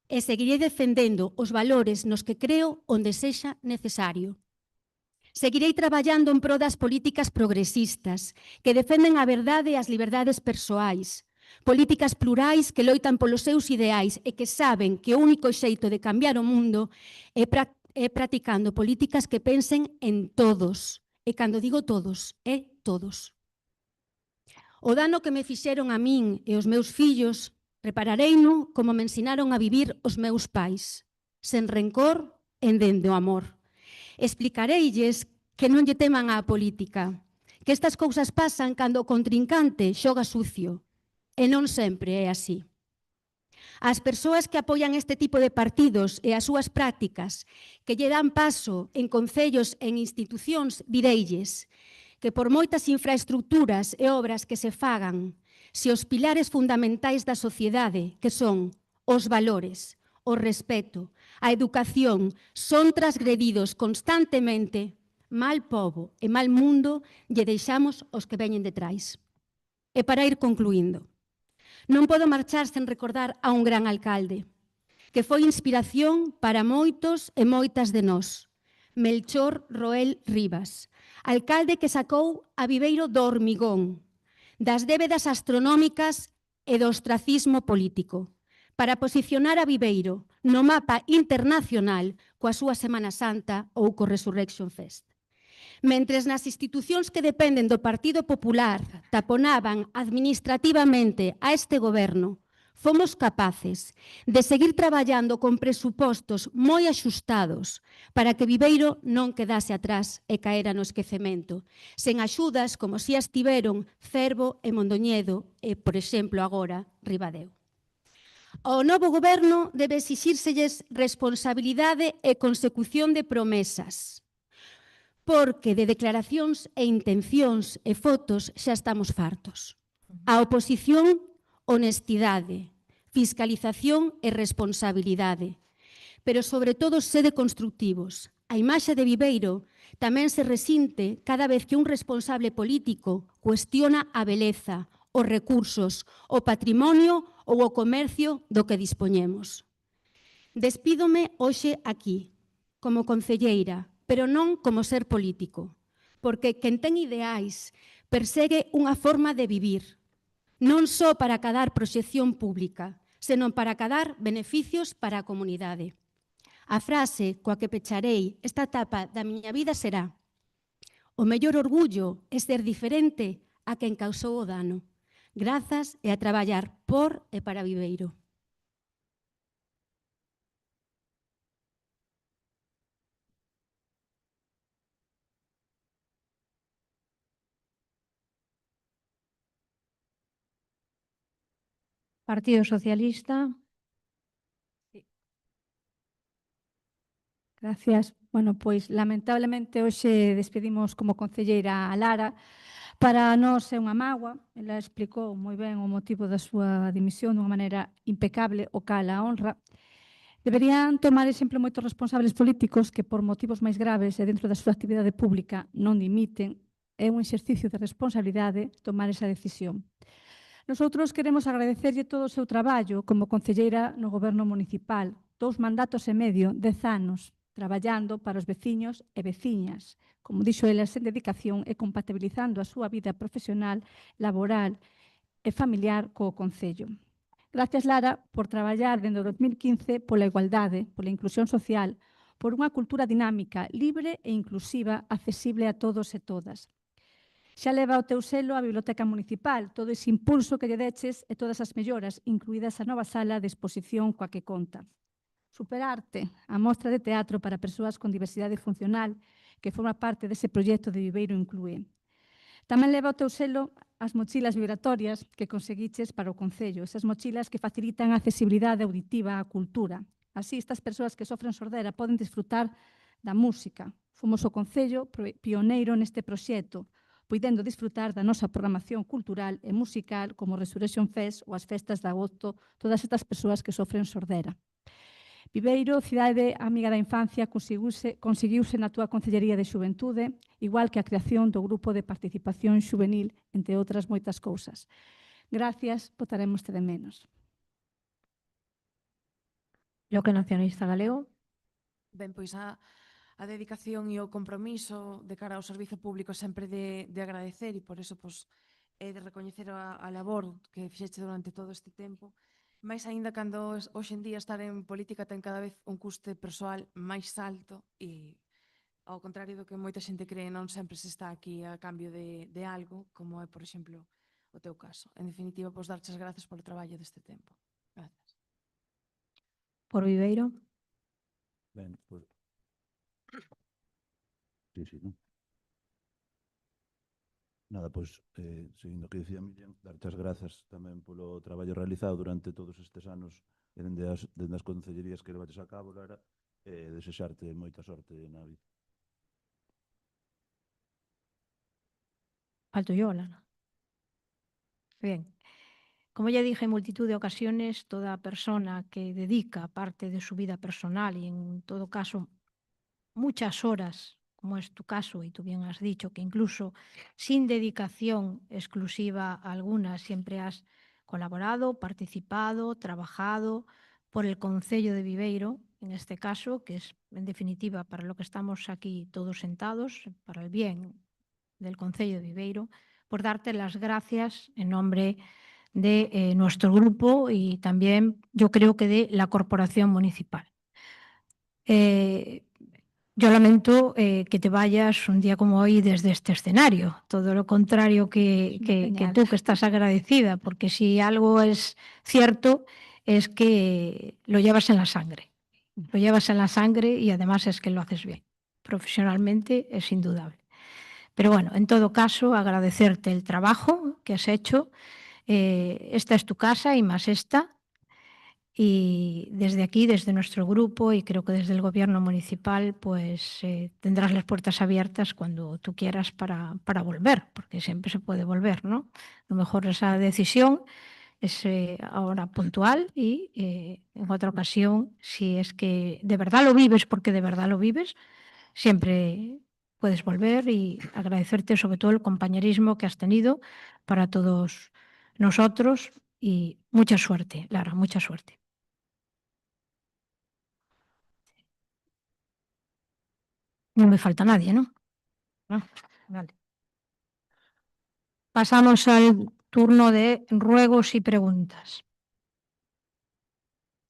[SPEAKER 9] e seguirei defendendo os valores nos que creo onde sexa necesario. Seguirei traballando en pro das políticas progresistas que defenden a verdade e as liberdades persoais, políticas plurais que loitan polos seus ideais e que saben que o único xeito de cambiar o mundo é practicando políticas que pensen en todos. E cando digo todos, é todos. O dano que me fixeron a min e os meus fillos reparareino como me ensinaron a vivir os meus pais, sen rencor e dende o amor. Explicareilles que non lle teman á política, que estas cousas pasan cando o contrincante xoga sucio, e non sempre é así. As persoas que apoian este tipo de partidos e as súas prácticas, que lle dan paso en concellos e en institucións, direilles que por moitas infraestructuras e obras que se fagan, se os pilares fundamentais da sociedade, que son os valores, o respeto, a educación, son transgredidos constantemente, mal pobo e mal mundo lle deixamos os que veñen detrás. E para ir concluindo, non podo marchar sen recordar a un gran alcalde, que foi inspiración para moitos e moitas de nós, Melchor Roel Rivas, alcalde que sacou a Viveiro do hormigón, das débedas astronómicas e do ostracismo político, para posicionar a Viveiro no mapa internacional coa súa Semana Santa ou co Resurrection Fest. Mentres nas institucións que dependen do Partido Popular taponaban administrativamente a este goberno, fomos capaces de seguir traballando con presupostos moi axustados para que Viveiro non quedase atrás e caera no esquecemento, sen axudas como si as tiveron Cervo e Mondoñedo e, por exemplo, agora, Ribadeo. Ao novo goberno debe exixírselles responsabilidade e consecución de promesas, porque de declaracións e intencións e fotos xa estamos fartos. A oposición, honestidade, fiscalización e responsabilidade, pero sobre todo sede constructivos. A imaxe de Viveiro tamén se resinte cada vez que un responsable político cuestiona a beleza, os recursos, o patrimonio ou o comercio do que dispoñemos. Despídome hoxe aquí, como concelleira, pero non como ser político, porque quen ten ideais persegue unha forma de vivir, non só para acadar proxección pública, senón para acadar beneficios para a comunidade. A frase coa que pecharei esta etapa da miña vida será: o mellor orgullo é ser diferente a quen causou o dano. Grazas e a traballar por e para Viveiro.
[SPEAKER 1] Partido Socialista.
[SPEAKER 3] Gracias. Bueno, pois lamentablemente hoxe despedimos como concelleira a Lara. Para nós é unha mágoa. Ela explicou moi ben o motivo da súa dimisión dunha maneira impecable, o cal a honra. Deberían tomar exemplo moitos responsables políticos que por motivos máis graves e dentro da súa actividade pública non dimiten. É un exercicio de responsabilidade tomar esa decisión. Nosotros queremos agradecerlle todo o seu traballo como concelleira no goberno municipal, 2 mandatos e medio, 10 anos, traballando para os veciños e veciñas, como dixo ela, sen dedicación e compatibilizando a súa vida profesional, laboral e familiar co Concello. Gracias, Lara, por traballar dende o 2015 pola igualdade, pola inclusión social, por unha cultura dinámica, libre e inclusiva, accesible a todos e todas. Xa leva o teu selo a Biblioteca Municipal, todo ese impulso que lle deches e todas as melloras, incluídas a nova sala de exposición coa que conta. Superarte, a mostra de teatro para persoas con diversidade funcional, que forma parte dese proxecto de Viveiro Inclúe. Tamén leva o teu selo as mochilas vibratorias que conseguiches para o Concello, esas mochilas que facilitan a accesibilidade auditiva á cultura. Así, estas persoas que sofren sordera poden disfrutar da música. Fomos o Concello pioneiro neste proxecto, podendo disfrutar da nosa programación cultural e musical como Resurrection Fest ou as festas de agosto, todas estas persoas que sofren sordera. Viveiro, cidade amiga da infancia, conseguiuse na túa Concellería de Xuventude, igual que a creación do Grupo de Participación Xuvenil, entre outras moitas cousas. Gracias, votarémoste de menos.
[SPEAKER 1] Bloque Nacionalista Galego.
[SPEAKER 2] Ben, pois a dedicación e o compromiso de cara ao servizo público sempre de agradecer e por eso pois, de recoñecer a labor que fixeche durante todo este tempo. Mais aínda cando hoxe en día estar en política ten cada vez un custe persoal máis alto e ao contrario do que moita xente cree, non sempre se está aquí a cambio de algo, como é, por exemplo, o teu caso. En definitiva, pois darche as grazas polo traballo deste tempo. Grazas.
[SPEAKER 1] Por Viveiro.
[SPEAKER 4] Ben, pois... Sí, non? Nada, pois, seguindo o que dicía Miriam, darte as grazas tamén polo traballo realizado durante todos estes anos dende as concellerías que levaches a cabo, Lara, e desexarte moita sorte na vida.
[SPEAKER 1] Alto yo, Lara. Bien. Como ya dije en multitud de ocasiones, toda persona que dedica parte de su vida personal y en todo caso muchas horas, como es tu caso, y tú bien has dicho que incluso sin dedicación exclusiva alguna siempre has colaborado, participado, trabajado por el Concello de Viveiro, en este caso, que es en definitiva para lo que estamos aquí todos sentados, para el bien del Concello de Viveiro, por darte las gracias en nombre de nuestro grupo y también yo creo que de la corporación municipal. Yo lamento que te vayas un día como hoy desde este escenario, todo lo contrario que tú, que estás agradecida, porque si algo es cierto es que lo llevas en la sangre. Lo llevas en la sangre y además es que lo haces bien. Profesionalmente es indudable. Pero bueno, en todo caso, agradecerte el trabajo que has hecho. Esta es tu casa y más esta. Y desde aquí, desde nuestro grupo y creo que desde el gobierno municipal, pues tendrás las puertas abiertas cuando tú quieras para volver, porque siempre se puede volver, ¿no? A lo mejor esa decisión es ahora puntual y en otra ocasión, si es que de verdad lo vives, porque de verdad lo vives, siempre puedes volver y agradecerte sobre todo el compañerismo que has tenido para todos nosotros y mucha suerte, Lara, mucha suerte. No me falta nadie, ¿no? No, vale. Pasamos al turno de ruegos y preguntas.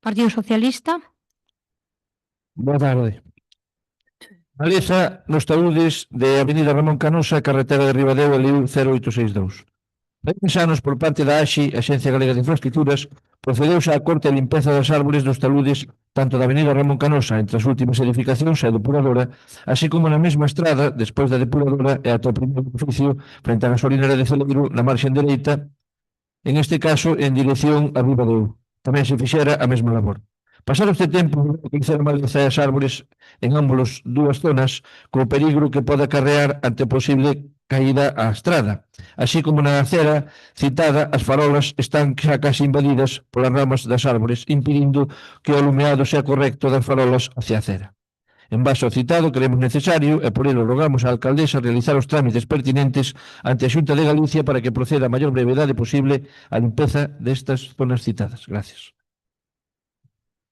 [SPEAKER 1] Partido Socialista.
[SPEAKER 10] Boa tarde. Maleza nos taúdes de Avenida Ramón Canosa, carretera de Ribadeo, LIU 0862. Hai uns anos, por parte da AXI, Axencia Galega de Infraestructuras, procedeuse á corte e limpeza das árbores dos taludes tanto da Avenida Ramón Canosa, entre as últimas edificacións e a depuradora, así como na mesma estrada, despois da depuradora e ata o primeiro edificio, frente á gasolinera de Celeiro, na marxen dereita, en este caso, en dirección a Ribadeo. Tamén se fixera a mesma labor. Pasado este tempo, crecer maleza e as árbores en ambos dúas zonas, co peligro que pode acarrear ante posible caída á estrada. Así como na acera citada, as farolas están xa casi invadidas polas ramas das árbores, impedindo que o alumeado sea correcto das farolas hacia a acera. En base ao citado, creemos necesario, e por ello rogamos á alcaldesa realizar os trámites pertinentes ante a Xunta de Galicia para que proceda a maior brevedade posible a limpeza destas zonas citadas. Gracias.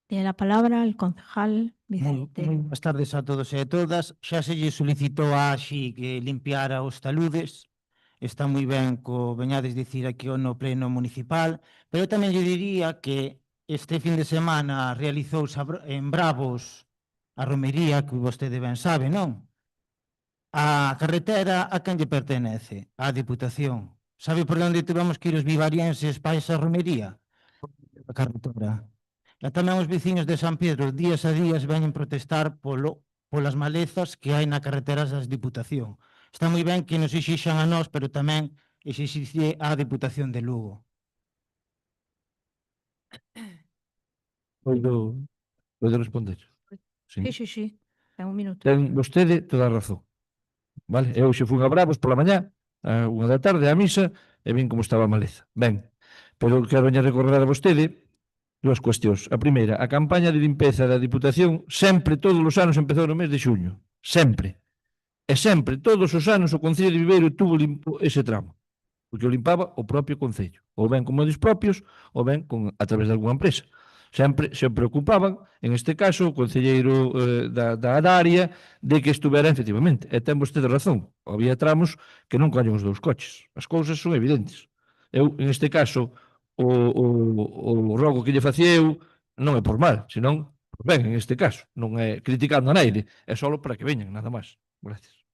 [SPEAKER 1] Tiene la palabra el concejal
[SPEAKER 11] Moi
[SPEAKER 1] Vicente.
[SPEAKER 11] boas tardes a todos e a todas. Xa se lle solicitou a AXI que limpiara os taludes. Está moi ben co veñades dicir aquí no pleno municipal, pero tamén lle diría que este fin de semana realizouse en Bravos a romería, que vostede ben sabe, non? A carretera a quen lle pertenece? A Diputación. Sabe por onde tivemos que ir os vivarienses para esa romería? A carretera. E tamén os veciños de San Pedro días a días veñen protestar polas malezas que hai na carretera das Diputación. Está moi ben que nos exixan a nós, pero tamén exixe á Diputación de Lugo.
[SPEAKER 10] Podo responder?
[SPEAKER 1] Sí. Ten un minuto.
[SPEAKER 10] Ten vostede toda a razón. Vale? Eu xe fui a Bravos pola mañá, a 1 da tarde, á misa, e vin como estaba a maleza. Ben, pero quero veña recordar a vostede dúas cuestións. A primeira, a campaña de limpeza da Diputación sempre, todos os anos, empezou no mes de xuño. Sempre. E sempre, todos os anos, o Concello de Viveiro tuvo limpo ese tramo. Porque o limpaba o propio Concello. Ou ben con medios propios, ou ben a través de alguna empresa. Sempre se preocupaban, en este caso, o concelleiro da área, de que estuvera efectivamente. E ten vostede razón. Había tramos que non collen os dous coches. As cousas son evidentes. Eu, en este caso, o rogo que lle facía eu non é por mal, senón ben, en este caso, non é criticando a naide, é só para que veñan, nada máis. Gracias.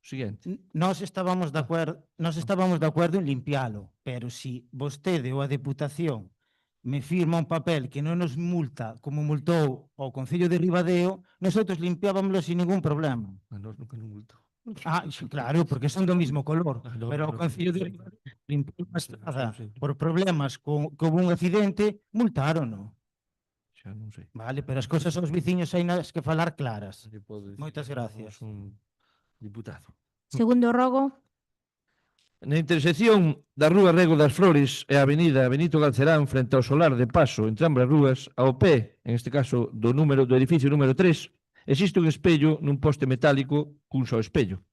[SPEAKER 10] Siguiente.
[SPEAKER 11] Nós estábamos de acordo en limpialo, pero si vostede ou a Deputación me firma un papel que non nos multa como multou o Concello de Ribadeo, nosotros limpiábamoslo sin ningún problema.
[SPEAKER 10] Nós nunca non multou.
[SPEAKER 11] Claro, porque son do mismo color, pero o Concello de Ribadeo limpiou a estrada por problemas que houve un accidente, multaron-no.
[SPEAKER 10] Xa non sei.
[SPEAKER 11] Vale, pero as cousas aos veciños hai nas que falar claras. Moitas gracias.
[SPEAKER 10] Un diputado.
[SPEAKER 1] Segundo rogo.
[SPEAKER 10] Na intersección da Rúa Rego das Flores e a Avenida Benito Galcerán frente ao solar de paso entre ambas rúas, ao pé, en este caso, do edificio número 3, existe un espello nun poste metálico cun só espello,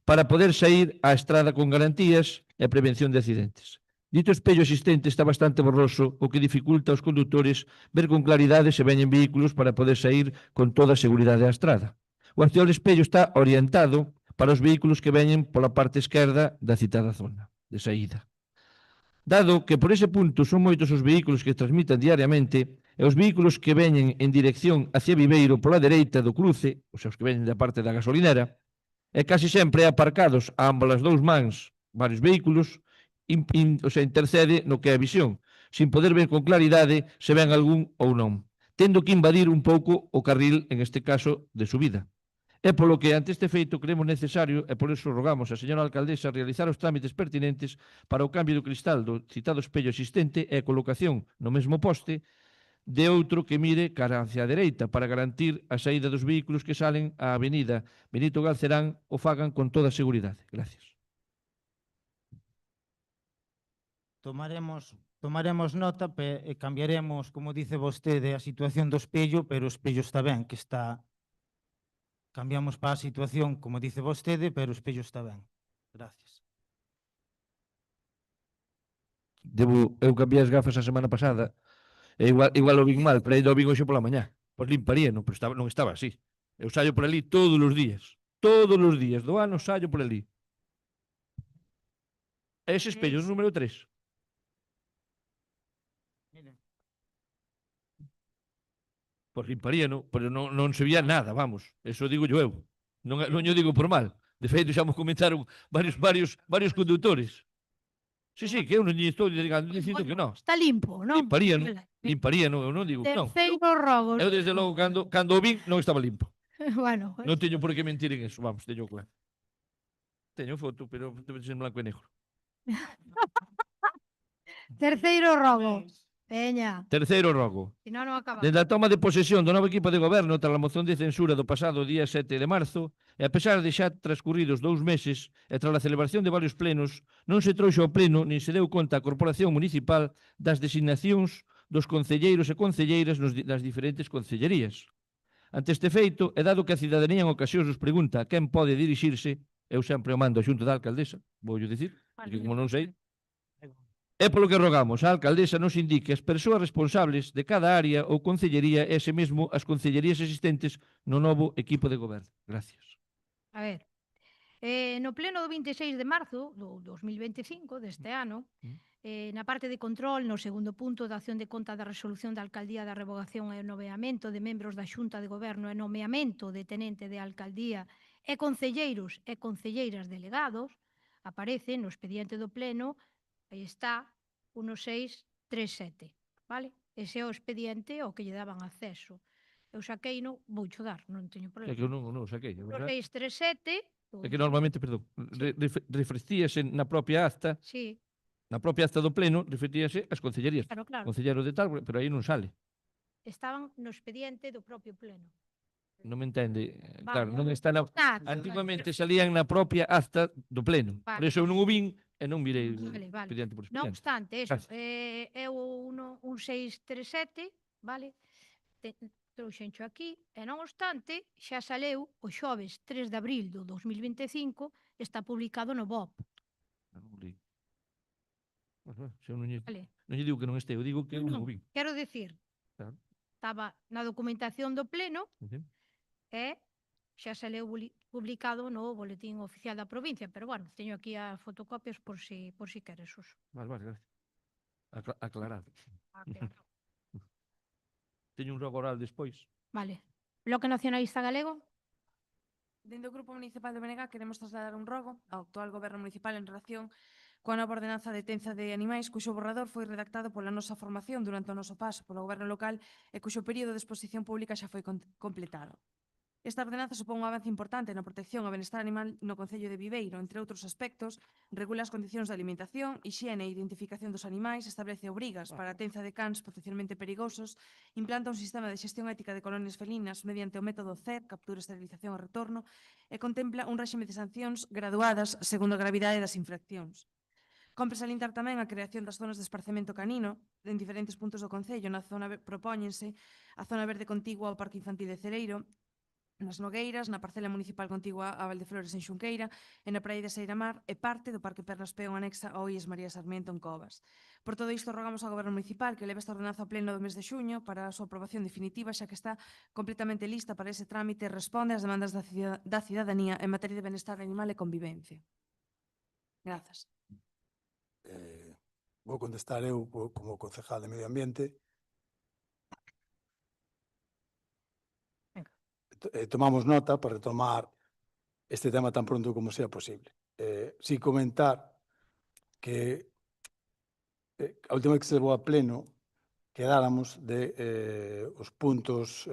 [SPEAKER 10] para poder sair á estrada con garantías e prevención de accidentes. Dito espello existente está bastante borroso, o que dificulta aos condutores ver con claridade se veñen vehículos para poder sair con toda a seguridade á estrada. O actual espello está orientado para os vehículos que veñen pola parte esquerda da citada zona de saída. Dado que por ese punto son moitos os vehículos que transmitan diariamente e os vehículos que veñen en dirección hacia Viveiro pola dereita do cruce, os que veñen da parte da gasolinera, e casi sempre aparcados a ambas as dous mans varios vehículos, intercede no que é a visión, sin poder ver con claridade se ven algún ou non, tendo que invadir un pouco o carril, en este caso, de subida. É polo que, ante este feito, creemos necesario, e por iso rogamos a señora alcaldesa realizar os trámites pertinentes para o cambio do cristal do citado espello existente e a colocación no mesmo poste de outro que mire cara hacia a dereita para garantir a saída dos vehículos que salen á avenida Benito Galcerán o fagan con toda a seguridade. Gracias.
[SPEAKER 11] Tomaremos nota e cambiaremos, como dice vostede, a situación do espello, pero o espello está ben, que está cambiamos para a situación, como dice vostede, pero o espello está ben. Gracias.
[SPEAKER 10] Eu cambiei as gafas a semana pasada, e igual o vin mal, pero aí o vin hoxe pola mañá. Pois limparía, non, pero non estaba así. Eu sallo por ali todos os días. Todos os días do ano sallo por ali. Ese espello, o número 3. Pois limparía, non, pero non se vía nada, vamos. Eso digo eu. Non o digo por mal. De feito, xa me comentaron varios conductores. Sí, que eu non lle estou dicindo que non.
[SPEAKER 1] Está limpo, non?
[SPEAKER 10] Limparía, non, eu non digo que non.
[SPEAKER 1] Terceiro rogo.
[SPEAKER 10] Eu, desde logo, cando o vin, non estaba limpo.
[SPEAKER 1] Bueno,
[SPEAKER 10] Non teño por que mentir en eso, vamos, teño claro. Teño foto, pero debe ser en blanco e negro.
[SPEAKER 1] terceiro rogo. Veña,
[SPEAKER 10] Terceiro rogo.
[SPEAKER 1] si non acabamos.
[SPEAKER 10] Dende a toma de posesión do novo equipo de goberno tras a moción de censura do pasado día 7 de marzo, e a pesar de xa transcurridos 2 meses e tras a celebración de varios plenos, non se trouxo ao pleno nin se deu conta a Corporación Municipal das designacións dos concelleiros e concelleiras das diferentes concellerías. Ante este feito, e dado que a cidadanía en ocasións nos pregunta a quen pode dirixirse, eu sempre o mando a xunta da alcaldesa, voulle dicir, porque como non sei, é polo que rogamos a alcaldesa nos indique as persoas responsables de cada área ou concellería e ese mesmo as concellerías existentes no novo equipo de goberno. Gracias.
[SPEAKER 1] A ver, no pleno do 26 de marzo do 2025 deste ano, na parte de control, no segundo punto da acción de conta da resolución da Alcaldía da revogación e nomeamento de membros da Xunta de Goberno e nomeamento de tenente de alcaldía e concelleiros e concelleiras delegados, aparece no expediente do pleno, aí está, 1637, vale? Ese é o expediente ao que lle daban acceso. Eu saquei no, voucho dar, non teño problema.
[SPEAKER 10] É que eu non o saquei, é verdad?
[SPEAKER 1] 1637.
[SPEAKER 10] É que normalmente, perdón, refrestíase na propia acta,
[SPEAKER 1] Sí,
[SPEAKER 10] na propia acta do pleno, refrestíase as concellerías.
[SPEAKER 1] claro, claro.
[SPEAKER 10] Concelleiro de tal, pero aí non sale.
[SPEAKER 1] Estaban no expediente do propio pleno.
[SPEAKER 10] Non me entende. Claro,
[SPEAKER 1] Vale.
[SPEAKER 10] non está na... Antigamente salían na propia acta do pleno.
[SPEAKER 1] Vale.
[SPEAKER 10] Por eso eu non o vin e non mirei
[SPEAKER 1] Vale.
[SPEAKER 10] expediente por
[SPEAKER 1] Non
[SPEAKER 10] expediente.
[SPEAKER 1] obstante, eso,
[SPEAKER 10] Gracias.
[SPEAKER 1] é o 1637, vale? Trouxencho aquí, e non obstante, xa saleu o xoves 3 de abril do 2025, está publicado no BOP.
[SPEAKER 10] Non li. Se eu non lle
[SPEAKER 1] Vale.
[SPEAKER 10] digo que non este, eu digo que eu non o vin.
[SPEAKER 1] Quero dicir,
[SPEAKER 10] Claro.
[SPEAKER 1] estaba na documentación do pleno
[SPEAKER 10] Entende?
[SPEAKER 1] e xa saleu publicado no Boletín Oficial da Provincia, pero bueno, teño aquí as fotocopias por si queres, Suso.
[SPEAKER 10] Vale, gracias. Aclarado. Teño un rogo oral despois.
[SPEAKER 1] Vale. Bloque Nacionalista Galego?
[SPEAKER 2] Dende o Grupo Municipal de Benega queremos trasladar un rogo ao actual Goberno Municipal en relación coa nova ordenanza de detenza de animais cuxo borrador foi redactado pola nosa formación durante o noso paso polo Goberno local e cuxo período de exposición pública xa foi completado. Esta ordenanza supón un avance importante na protección ao benestar animal no Concello de Viveiro, entre outros aspectos, regula as condicións de alimentación, hixiene e identificación dos animais, establece obrigas para a tenza de cans potencialmente perigosos, implanta un sistema de xestión ética de colonias felinas mediante o método CER, captura, esterilización e retorno, e contempla un réxime de sancións graduadas segundo a gravidade das infraccións. Compre salientar tamén a creación das zonas de esparcemento canino en diferentes puntos do Concello. Na zona propóñense a zona verde contigua ao Parque Infantil de Cereiro, nas Nogueiras, na parcela municipal contigua a Valdeflores en Xunqueira e na praia de Seiramar e parte do Parque Pernas Peón anexa ao IES María Sarmiento en Covas. Por todo isto, rogamos ao Goberno Municipal que leve esta ordenanza ao pleno do mes de xuño para a súa aprobación definitiva, xa que está completamente lista para ese trámite e responde ás demandas da cidadanía en materia de benestar animal e convivencia. Grazas.
[SPEAKER 5] Vou contestar eu como concejal de Medio Ambiente. Tomamos nota para retomar este tema tan pronto como sea posible. Sí comentar que a última vez que se levou a pleno quedáramos de os puntos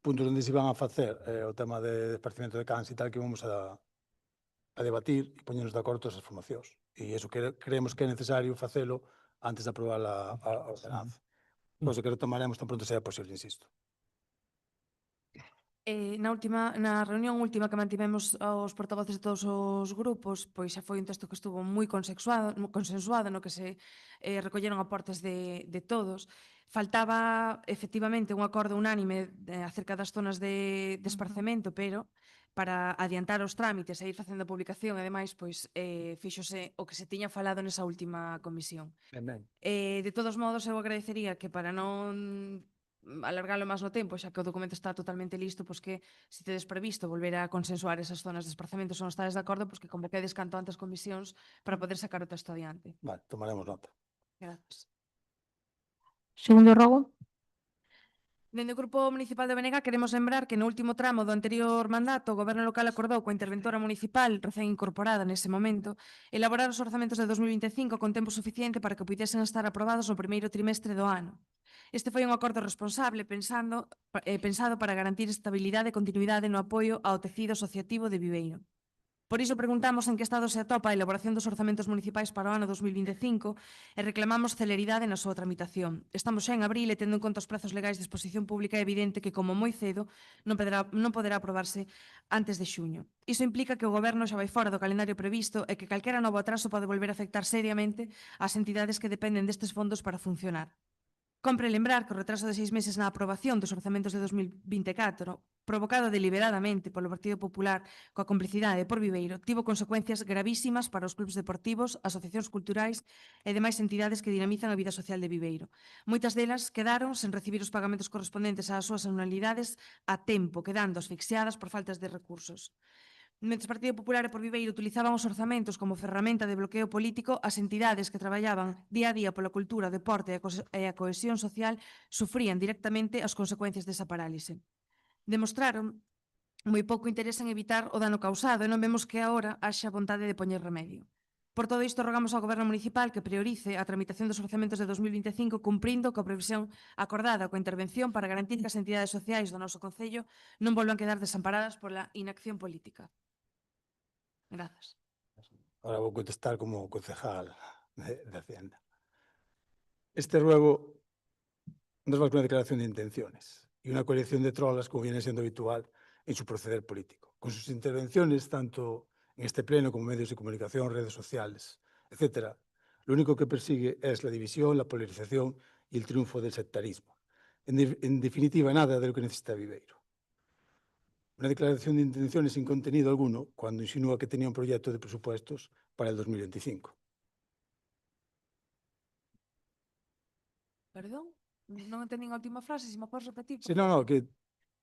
[SPEAKER 5] onde se iban a facer o tema de esparcimento de cans e tal que vamos a debatir e poñernos de acordo todas as formacións. E iso creemos que é necesario facelo antes de aprobar a ordenanza. Pois que retomaremos tan pronto sea posible, insisto.
[SPEAKER 2] Na reunión última que mantivemos os portavoces de todos os grupos, pois xa foi un texto que estuvo moi consensuado, no que se recolleron aportes de todos. Faltaba, efectivamente, un acordo unánime acerca das zonas de esparcemento, pero para adiantar os trámites e ir facendo a publicación, e demais, pois fíxose o que se tiña falado nesa última comisión. De todos modos, eu agradecería que para non alargalo máis no tempo, xa que o documento está totalmente listo, pois que se tedes previsto volver a consensuar esas zonas de esparcemento, se non estades de acordo, pois que convoquedes canto antes comisións para poder sacar o texto adiante.
[SPEAKER 5] Vale, tomaremos nota.
[SPEAKER 2] Grazas.
[SPEAKER 1] Segundo rogo.
[SPEAKER 2] Dende o Grupo Municipal de Benega queremos lembrar que no último tramo do anterior mandato o Goberno local acordou coa interventora municipal recén incorporada nese momento elaborar os orzamentos de 2025 con tempo suficiente para que puidesen estar aprobados no primeiro trimestre do ano. Este foi un acordo responsable pensado para garantir estabilidade e continuidade no apoio ao tecido asociativo de Viveiro. Por iso preguntamos en que estado se atopa a elaboración dos orzamentos municipais para o ano 2025 e reclamamos celeridade na súa tramitación. Estamos xa en abril e tendo en conta os prazos legais de exposición pública é evidente que, como moi cedo, non poderá aprobarse antes de xuño. Iso implica que o Goberno xa vai fora do calendario previsto e que calquera novo atraso pode volver a afectar seriamente ás entidades que dependen destes fondos para funcionar. Compre lembrar que o retraso de 6 meses na aprobación dos orzamentos de 2024, provocado deliberadamente polo Partido Popular coa complicidade por Viveiro, tivo consecuencias gravísimas para os clubs deportivos, asociacións culturais e demais entidades que dinamizan a vida social de Viveiro. Moitas delas quedaron sen recibir os pagamentos correspondentes ás súas anualidades a tempo, quedando asfixiadas por faltas de recursos. Mentres o Partido Popular e por Viveiro utilizaban os orzamentos como ferramenta de bloqueo político, as entidades que traballaban día a día pola cultura, o deporte e a cohesión social sufrían directamente as consecuencias desa parálise. Demostraron moi pouco interés en evitar o dano causado e non vemos que agora haxa vontade de poñer remedio. Por todo isto, rogamos ao Goberno Municipal que priorice a tramitación dos orzamentos de 2025 cumprindo coa previsión acordada coa intervención para garantir que as entidades sociais do noso Concello non volvan quedar desamparadas pola inacción política. Grazas.
[SPEAKER 5] Ahora vou contestar como concejal de Hacienda. Este ruego no es más que una declaración de intenciones y una colección de trolas como viene siendo habitual en su proceder político. Con sus intervenciones, tanto en este pleno como medios de comunicación, redes sociales, etcétera, lo único que persigue es la división, la polarización y el triunfo del sectarismo. En definitiva, nada de lo que necesita Viveiro. Una declaración de intenciones sin contenido alguno cuando insinúa que tenía un proyecto de presupuestos para el 2025.
[SPEAKER 2] Perdón? Non entendín a última frase, se me podes repetir.
[SPEAKER 5] Sí, no, que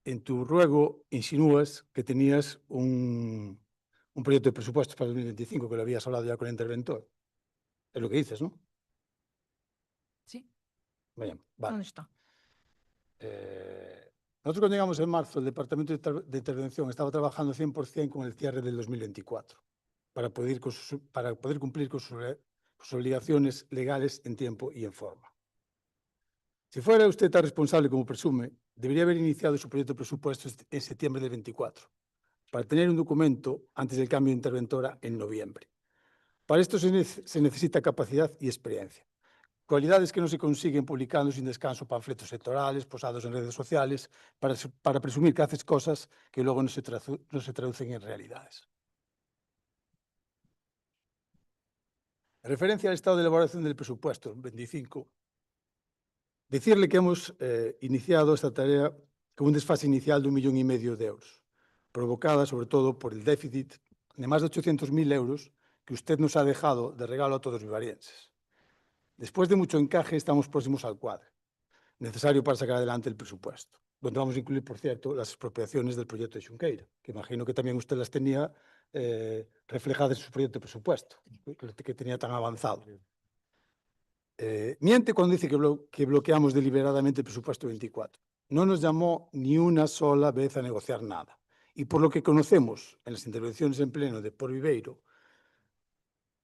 [SPEAKER 5] en tu ruego insinúas que tenías un proyecto de presupuestos para el 2025, que lo habías hablado ya con el interventor. Es lo que dices, ¿no?
[SPEAKER 2] Sí.
[SPEAKER 5] Bien, vale.
[SPEAKER 1] ¿Dónde está?
[SPEAKER 5] Nosotros cuando llegamos en marzo, el Departamento de Intervención estaba trabajando 100% con el cierre del 2024 para poder cumplir con sus obligaciones legales en tiempo y en forma. Si fuera usted tan responsable como presume, debería haber iniciado su proyecto de presupuestos en septiembre del 24 para tener un documento antes del cambio de interventora en noviembre. Para esto se necesita capacidad y experiencia. Cualidades que no se consiguen publicando sin descanso panfletos sectorales, posados en redes sociales, para presumir que haces cosas que luego no se traducen en realidades. En referencia al estado de elaboración del presupuesto 25, decirle que hemos iniciado esta tarea con un desfase inicial de 1,5 millones de euros, provocada sobre todo por el déficit de más de 800.000 euros que usted nos ha dejado de regalo a todos los vivarienses. Después de mucho encaje, estamos próximos al cuadro, necesario para sacar adelante el presupuesto, donde vamos a incluir, por cierto, las expropiaciones del proyecto de Xunqueira, que imagino que también usted las tenía reflejadas en su proyecto de presupuesto, que tenía tan avanzado. Miente cuando dice que bloqueamos deliberadamente el presupuesto 24. No nos llamó ni una sola vez a negociar nada. Y por lo que conocemos en las intervenciones en pleno de por Viveiro,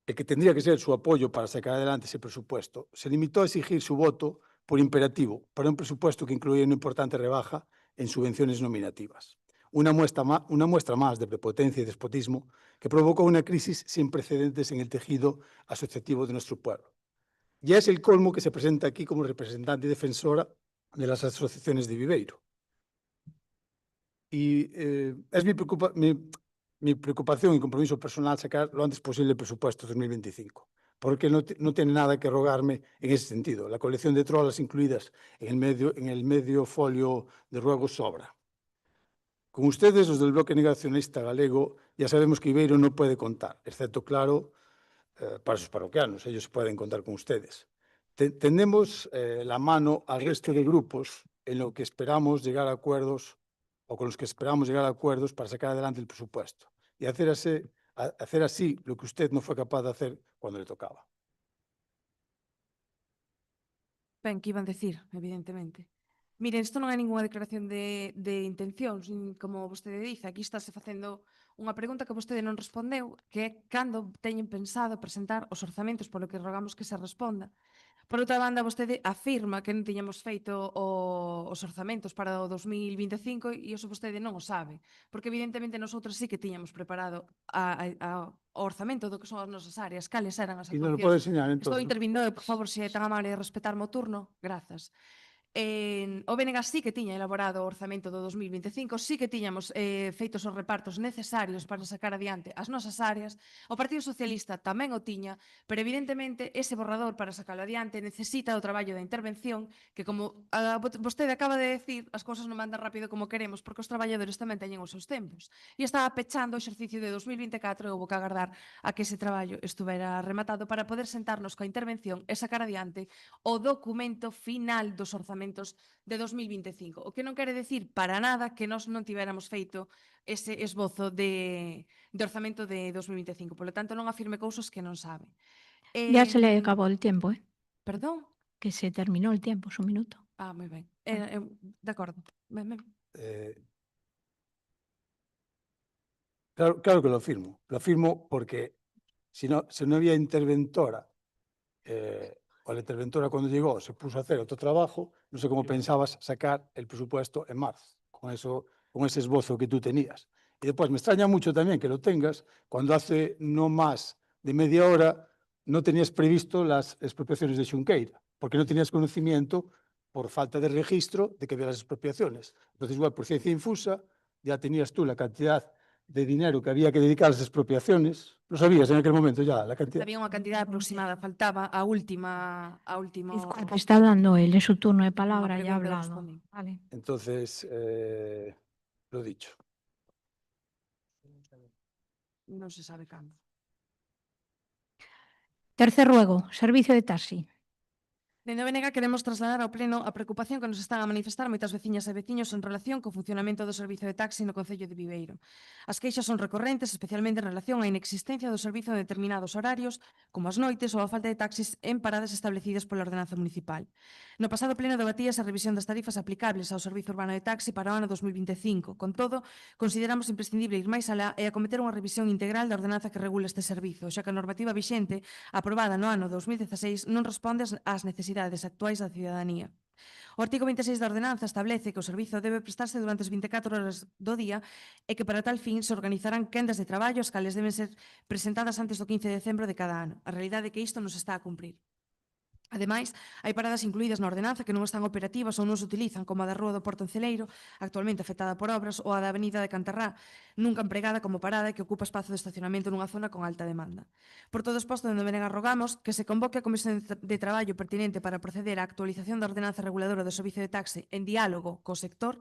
[SPEAKER 5] el que tendría que ser su apoyo para sacar adelante ese presupuesto, se limitó a exigir su voto por imperativo para un presupuesto que incluía una importante rebaja en subvenciones nominativas. Una muestra más de prepotencia y despotismo que provocó una crisis sin precedentes en el tejido asociativo de nuestro pueblo. Ya es el colmo que se presenta aquí como representante y defensora de las asociaciones de Viveiro. Y es mi preocupación y compromiso personal sacar lo antes posible el presupuesto 2025, porque no tiene nada que rogarme en ese sentido. La colección de trolas incluidas en el medio folio de ruegos sobra. Con ustedes, los del bloque negacionista galego, ya sabemos que Ibeiro no puede contar, excepto, claro, para sus parroquianos. Ellos pueden contar con ustedes. Tendemos la mano al resto de grupos en lo que esperamos llegar a acuerdos o con los que esperamos llegar a acuerdos para sacar adelante el presupuesto y hacer así lo que usted no fue capaz de hacer cuando le tocaba.
[SPEAKER 2] Ben, que iban decir, evidentemente. Miren, isto non é ninguna declaración de intencións, como vostede dice. Aquí estáse facendo unha pregunta que vostede non respondeu, que é cando teñen pensado presentar os orzamentos, polo que rogamos que se responda. Por outra banda, vostede afirma que non tiñamos feito os orzamentos para o 2025 e iso vostede non o sabe, porque evidentemente nosotros sí que tiñamos preparado o orzamento do que son as nosas áreas, cales eran as
[SPEAKER 5] E non lo pode
[SPEAKER 2] actuacións.
[SPEAKER 5] enseñar,
[SPEAKER 2] Estou
[SPEAKER 5] entonces.
[SPEAKER 2] intervindo, por favor, se é tan amable de respetarme o turno, grazas. O BNG sí que tiña elaborado o orzamento do 2025, sí que tiñamos feitos os repartos necesarios para sacar adiante as nosas áreas. O Partido Socialista tamén o tiña, pero evidentemente ese borrador para sacarlo adiante necesita o traballo da intervención, que como vostede acaba de decir, as cousas non mandan rápido como queremos, porque os traballadores tamén teñen os seus tempos. E estaba pechando o exercicio de 2024 e houve que agardar a que ese traballo estuvera rematado para poder sentarnos coa intervención e sacar adiante o documento final dos orzamentos de 2025. O que non quere decir para nada que nós non tivéramos feito ese esbozo de orzamento de 2025. Por lo tanto, non afirme cousas que non sabe.
[SPEAKER 1] Ya se le acabó el tiempo, ¿eh?
[SPEAKER 2] Perdón?
[SPEAKER 1] Que se terminó el tiempo, su minuto.
[SPEAKER 2] Ah, moi ben. De acordo. Ben.
[SPEAKER 5] Claro que lo afirmo. Lo afirmo porque si no había interventora, o la interventora cuando llegó se puso a hacer otro trabajo, no sé cómo pensabas sacar el presupuesto en marzo, con ese esbozo que tú tenías. Y después me extraña mucho también que lo tengas cuando hace no más de media hora no tenías previsto las expropiaciones de Xunqueira, porque no tenías conocimiento por falta de registro de que había las expropiaciones. Entonces, igual, por ciencia infusa, ya tenías tú la cantidad de dinero que había que dedicar a las expropiaciones. Lo sabías en aquel momento ya, la cantidad.
[SPEAKER 2] Había unha cantidade aproximada, faltaba a última...
[SPEAKER 1] Disculpe, está dando él, es su turno de palabra, ya ha
[SPEAKER 2] pregunta
[SPEAKER 1] hablado.
[SPEAKER 2] respondí.
[SPEAKER 1] Vale.
[SPEAKER 5] Entonces, lo dicho.
[SPEAKER 2] Non se sabe cando.
[SPEAKER 1] Tercer ruego, servicio de taxi.
[SPEAKER 2] Dende o BNG queremos trasladar ao Pleno a preocupación que nos están a manifestar moitas veciñas e veciños en relación co funcionamento do servizo de taxi no Concello de Viveiro. As queixas son recorrentes, especialmente en relación á inexistencia do servizo en determinados horarios, como as noites ou a falta de taxis en paradas establecidas pola ordenanza municipal. No pasado Pleno debatíase a revisión das tarifas aplicables ao servizo urbano de taxi para o ano 2025. Con todo, consideramos imprescindible ir máis alá e acometer unha revisión integral da ordenanza que regula este servizo, xa que a normativa vixente, aprobada no ano 2016, non responde ás necesidades actuais da cidadanía. O artigo 26 da ordenanza establece que o servizo debe prestarse durante as 24 horas do día e que para tal fin se organizarán quendas de traballo as cales deben ser presentadas antes do 15 de decembro de cada ano. A realidade é que isto non se está a cumprir. Ademais, hai paradas incluídas na ordenanza que non están operativas ou non se utilizan, como a da Rúa do Porto Enceleiro, actualmente afectada por obras, ou a da Avenida de Cantarrá, nunca empregada como parada e que ocupa espazo de estacionamento nunha zona con alta demanda. Por todo exposto, dende Benega rogamos que se convoque a Comisión de Traballo pertinente para proceder á actualización da ordenanza reguladora do servicio de taxi en diálogo co sector,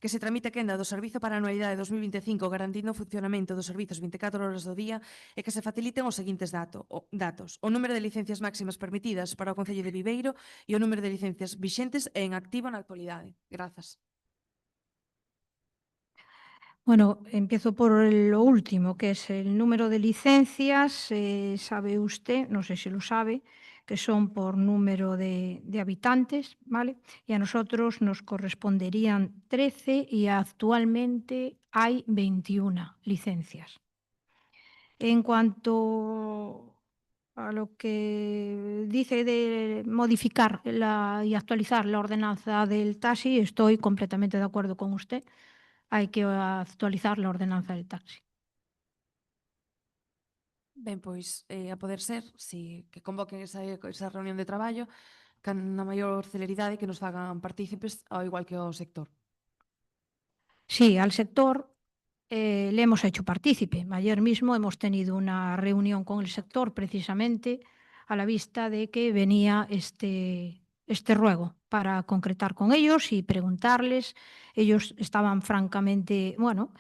[SPEAKER 2] que se tramite a quenda do servizo para a anualidade 2025 garantindo o funcionamento dos servizos 24 horas do día e que se faciliten os seguintes datos. O número de licencias máximas permitidas para o Concello de Viveiro e o número de licencias vixentes e en activo na actualidade. Grazas.
[SPEAKER 1] Bueno, empiezo por lo último, que es el número de licencias. Sabe usted, no sé si lo sabe, que son por número de habitantes, ¿vale? Y a nosotros nos corresponderían 13 y actualmente hay 21 licencias. En cuanto a lo que dice de modificar y actualizar la ordenanza del taxi, estoy completamente de acuerdo con usted. Hay que actualizar la ordenanza del taxi.
[SPEAKER 2] Ben, pois, a poder ser, si que convoquen esa reunión de traballo, na maior celeridade que nos fagan partícipes, ao igual que o sector.
[SPEAKER 1] Sí, al sector le hemos hecho partícipe. Ayer mismo hemos tenido una reunión con el sector precisamente a la vista de que venía este ruego para concretar con ellos y preguntarles. Ellos estaban francamente, bueno,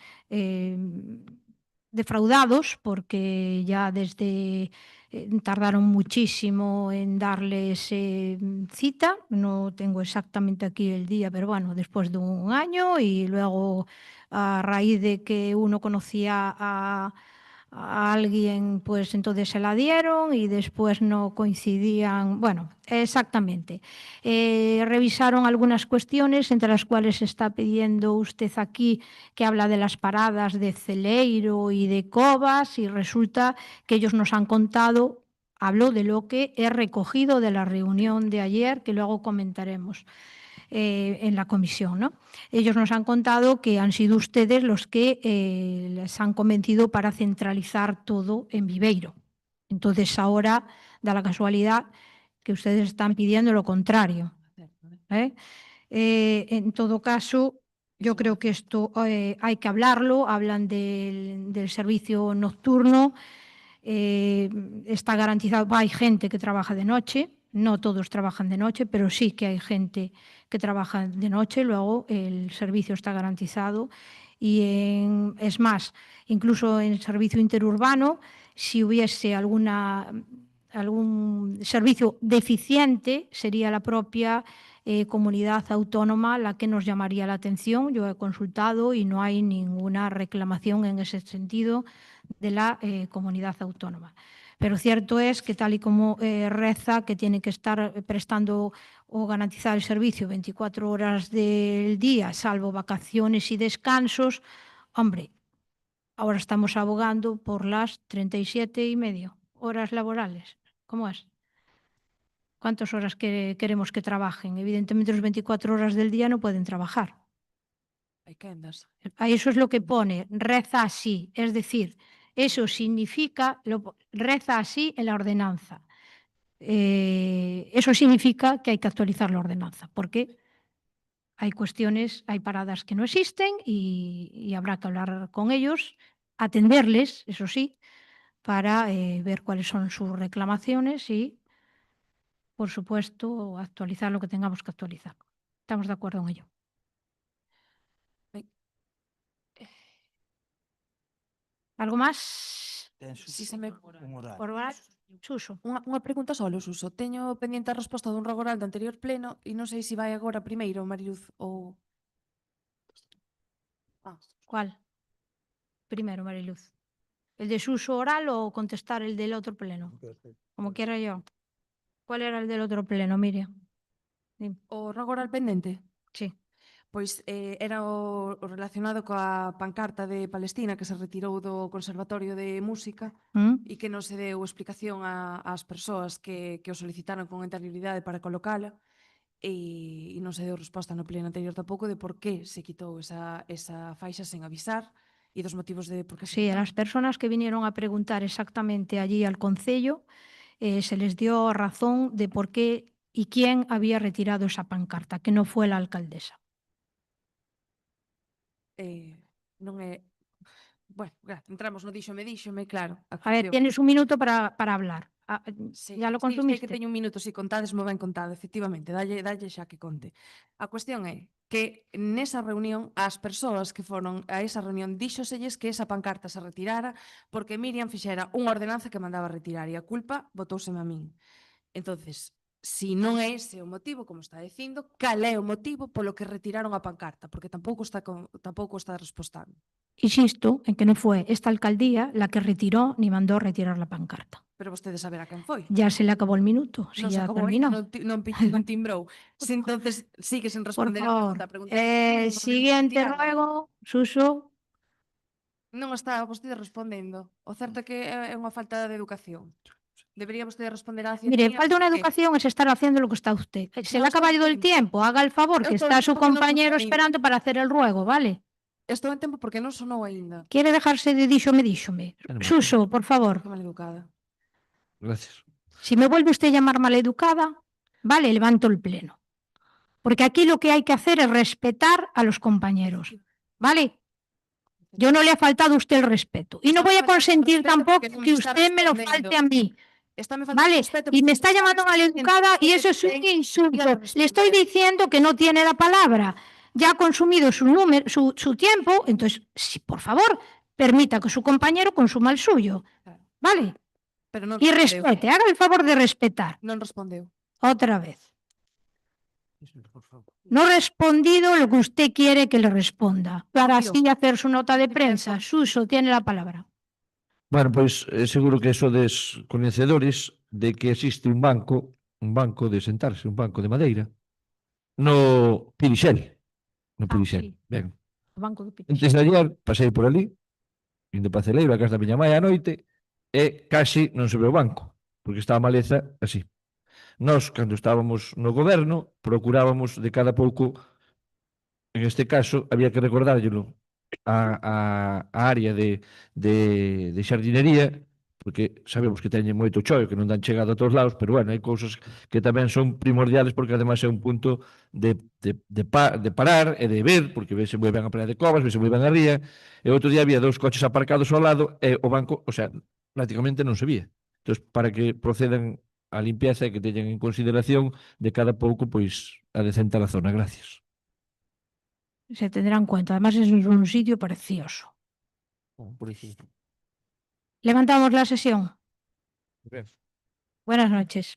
[SPEAKER 1] defraudados porque ya desde tardaron muchísimo en darles cita. No tengo exactamente aquí el día, pero bueno, después de un año y luego a raíz de que uno conocía a alguien, pues entonces se la dieron y después no coincidían. Bueno, exactamente. Revisaron algunas cuestiones, entre las cuales está pidiendo usted aquí, que habla de las paradas de Celeiro y de Cobas, y resulta que ellos nos han contado, hablo de lo que he recogido de la reunión de ayer, que luego comentaremos en la comisión, ¿no? Ellos nos han contado que han sido ustedes los que les han convencido para centralizar todo en Viveiro. Entonces ahora da la casualidad que ustedes están pidiendo lo contrario. En todo caso, yo creo que esto hay que hablarlo. Hablan del servicio nocturno. Está garantizado. Hay gente que trabaja de noche, no todos trabajan de noche, pero sí que hay gente que trabaja de noche. Luego el servicio está garantizado y es más, incluso en el servicio interurbano, si hubiese algún servicio deficiente, sería la propia comunidad autónoma la que nos llamaría la atención. Yo he consultado y no hay ninguna reclamación en ese sentido de la comunidad autónoma. Pero cierto es que tal y como reza, que tiene que estar prestando o garantizar el servicio 24 horas del día, salvo vacaciones y descansos, hombre, ahora estamos abogando por las 37,5 horas laborales. ¿Cómo es? ¿Cuántas horas queremos que trabajen? Evidentemente, los 24 horas del día no pueden trabajar.
[SPEAKER 2] Hay quendas.
[SPEAKER 1] Eso es lo que pone, reza así. Es decir, eso significa, reza así en la ordenanza. Eso significa que hay que actualizar la ordenanza, porque hay cuestiones, hay paradas que no existen y habrá que hablar con ellos, atenderles, eso sí, para ver cuáles son sus reclamaciones y, por supuesto, actualizar lo que tengamos que actualizar. Estamos de acuerdo en ello. ¿Algo más?
[SPEAKER 2] Si se me...
[SPEAKER 1] Por oral? Suso.
[SPEAKER 2] Unha pregunta só, Suso. Teño pendiente a resposta dun rogo oral do anterior pleno e non sei se vai agora primeiro, Mariluz, ou...
[SPEAKER 1] ¿Cuál? Primero, Mariluz. ¿El de Suso oral o contestar el del otro pleno? Como quiera yo. ¿Cuál era el del otro pleno, Miriam? Dime.
[SPEAKER 2] O rogo oral pendente?
[SPEAKER 1] Sí.
[SPEAKER 2] Pois era o relacionado coa pancarta de Palestina que se retirou do Conservatorio de Música e que non se deu explicación ás persoas que o solicitaron con anterioridade para colocala e non se deu resposta no pleno anterior tampouco de por que se quitou esa faixa sen avisar e dos motivos de por que se
[SPEAKER 1] Sí,
[SPEAKER 2] quitou.
[SPEAKER 1] a las personas que vinieron a preguntar exactamente allí al Concello se les dio razón de por qué y quién había retirado esa pancarta, que no fue la alcaldesa.
[SPEAKER 2] Non é... Bueno, entramos no díxome, claro.
[SPEAKER 1] A ver, tienes un minuto para hablar.
[SPEAKER 2] Sí,
[SPEAKER 1] ¿Ya lo
[SPEAKER 2] sí,
[SPEAKER 1] consumiste?
[SPEAKER 2] sei que teño un minuto, si contades moi ben contado, efectivamente, dalle xa que conte. A cuestión é que nesa reunión, as persoas que foron a esa reunión díxoselles que esa pancarta se retirara porque Miriam fixera unha ordenanza que mandaba retirar e a culpa botóuseme a min. Entonces, si non é ese o motivo, como está dicindo, cal é o motivo polo que retiraron a pancarta? Porque tampouco está respostando.
[SPEAKER 1] Insisto en que no fue esta alcaldía la que retiró ni mandó retirar la pancarta.
[SPEAKER 2] Pero vostede saberá quen foi.
[SPEAKER 1] Ya se le acabó el minuto, si
[SPEAKER 2] Non se
[SPEAKER 1] ya
[SPEAKER 2] acabou
[SPEAKER 1] terminó.
[SPEAKER 2] non timbrou. Si entonces sigue sen
[SPEAKER 1] Por
[SPEAKER 2] responder a
[SPEAKER 1] favor,
[SPEAKER 2] pregunta.
[SPEAKER 1] siguiente ruego, Suso.
[SPEAKER 2] Non está vostede respondendo. O certo é que é unha falta de educación. Debería vostede responder á ciudadanía.
[SPEAKER 1] Mire, falta una educación es estar haciendo lo que está usted. Se le ha acabado el tiempo, haga el favor, que
[SPEAKER 2] Estou
[SPEAKER 1] está
[SPEAKER 2] en
[SPEAKER 1] su
[SPEAKER 2] tempo que non
[SPEAKER 1] compañero
[SPEAKER 2] sonei.
[SPEAKER 1] esperando para hacer el ruego, ¿vale?
[SPEAKER 2] Estou en tempo porque non sonou aínda.
[SPEAKER 1] ¿Quiere dejarse de díxome? Suso, por favor.
[SPEAKER 2] Que maleducada.
[SPEAKER 10] Gracias.
[SPEAKER 1] Si me vuelve usted a llamar maleducada, vale, levanto el pleno. Porque aquí lo que hay que hacer es respetar a los compañeros. ¿vale? Yo no le ha faltado a usted el respeto. Y no voy a consentir tampoco
[SPEAKER 2] porque no me
[SPEAKER 1] que
[SPEAKER 2] está
[SPEAKER 1] usted me lo
[SPEAKER 2] respondiendo.
[SPEAKER 1] falte a mí.
[SPEAKER 2] Estáme faltando
[SPEAKER 1] ¿Vale?
[SPEAKER 2] respeto
[SPEAKER 1] Y me
[SPEAKER 2] porque
[SPEAKER 1] está
[SPEAKER 2] me
[SPEAKER 1] llamando maleducada y eso es un insulto. Le estoy diciendo que no tiene la palabra. Ya ha consumido su tiempo, entonces, si, por favor, permita que su compañero consuma el suyo.
[SPEAKER 2] Claro.
[SPEAKER 1] ¿Vale?
[SPEAKER 2] Pero non
[SPEAKER 1] Y
[SPEAKER 2] respondeu.
[SPEAKER 1] respete, haga el favor de respetar.
[SPEAKER 2] Non respondeu.
[SPEAKER 1] Otra vez. No he respondido lo que usted quiere que le responda. Para así hacer su nota de prensa. Suso, tiene la palabra.
[SPEAKER 10] Bueno, pois seguro que sodes coñecedores de que existe un banco de sentarse, un banco de madeira, no Pirixel. No Pirixel.
[SPEAKER 1] sí.
[SPEAKER 10] Ben.
[SPEAKER 1] O Banco de Pico.
[SPEAKER 10] Antes de ayer pasei por ali, indo para Celeiro, a casa da miña mãe á noite, e casi non se ve o banco, porque está a maleza así. Nós, cando estábamos no goberno, procurábamos de cada pouco, en este caso, había que recordárllelo a área de xardinería, porque sabemos que teñen moito choio, que non dan chegado a todos lados, pero bueno, hai cousas que tamén son primordiales porque ademais é un punto de parar e de ver, porque vese moi ben a praia de Covas, vese moi ben a ría, e outro día había 2 coches aparcados ao lado e o banco, o sea, prácticamente non se vía. Entón, para que procedan a limpieza e que teñan en consideración de cada pouco, pois, a decentar a zona. Gracias.
[SPEAKER 1] Se tendrá en cuenta. Además, es un sitio precioso.
[SPEAKER 10] Por ejemplo.
[SPEAKER 1] Levantamos la sesión.
[SPEAKER 10] Bien.
[SPEAKER 1] Buenas noches.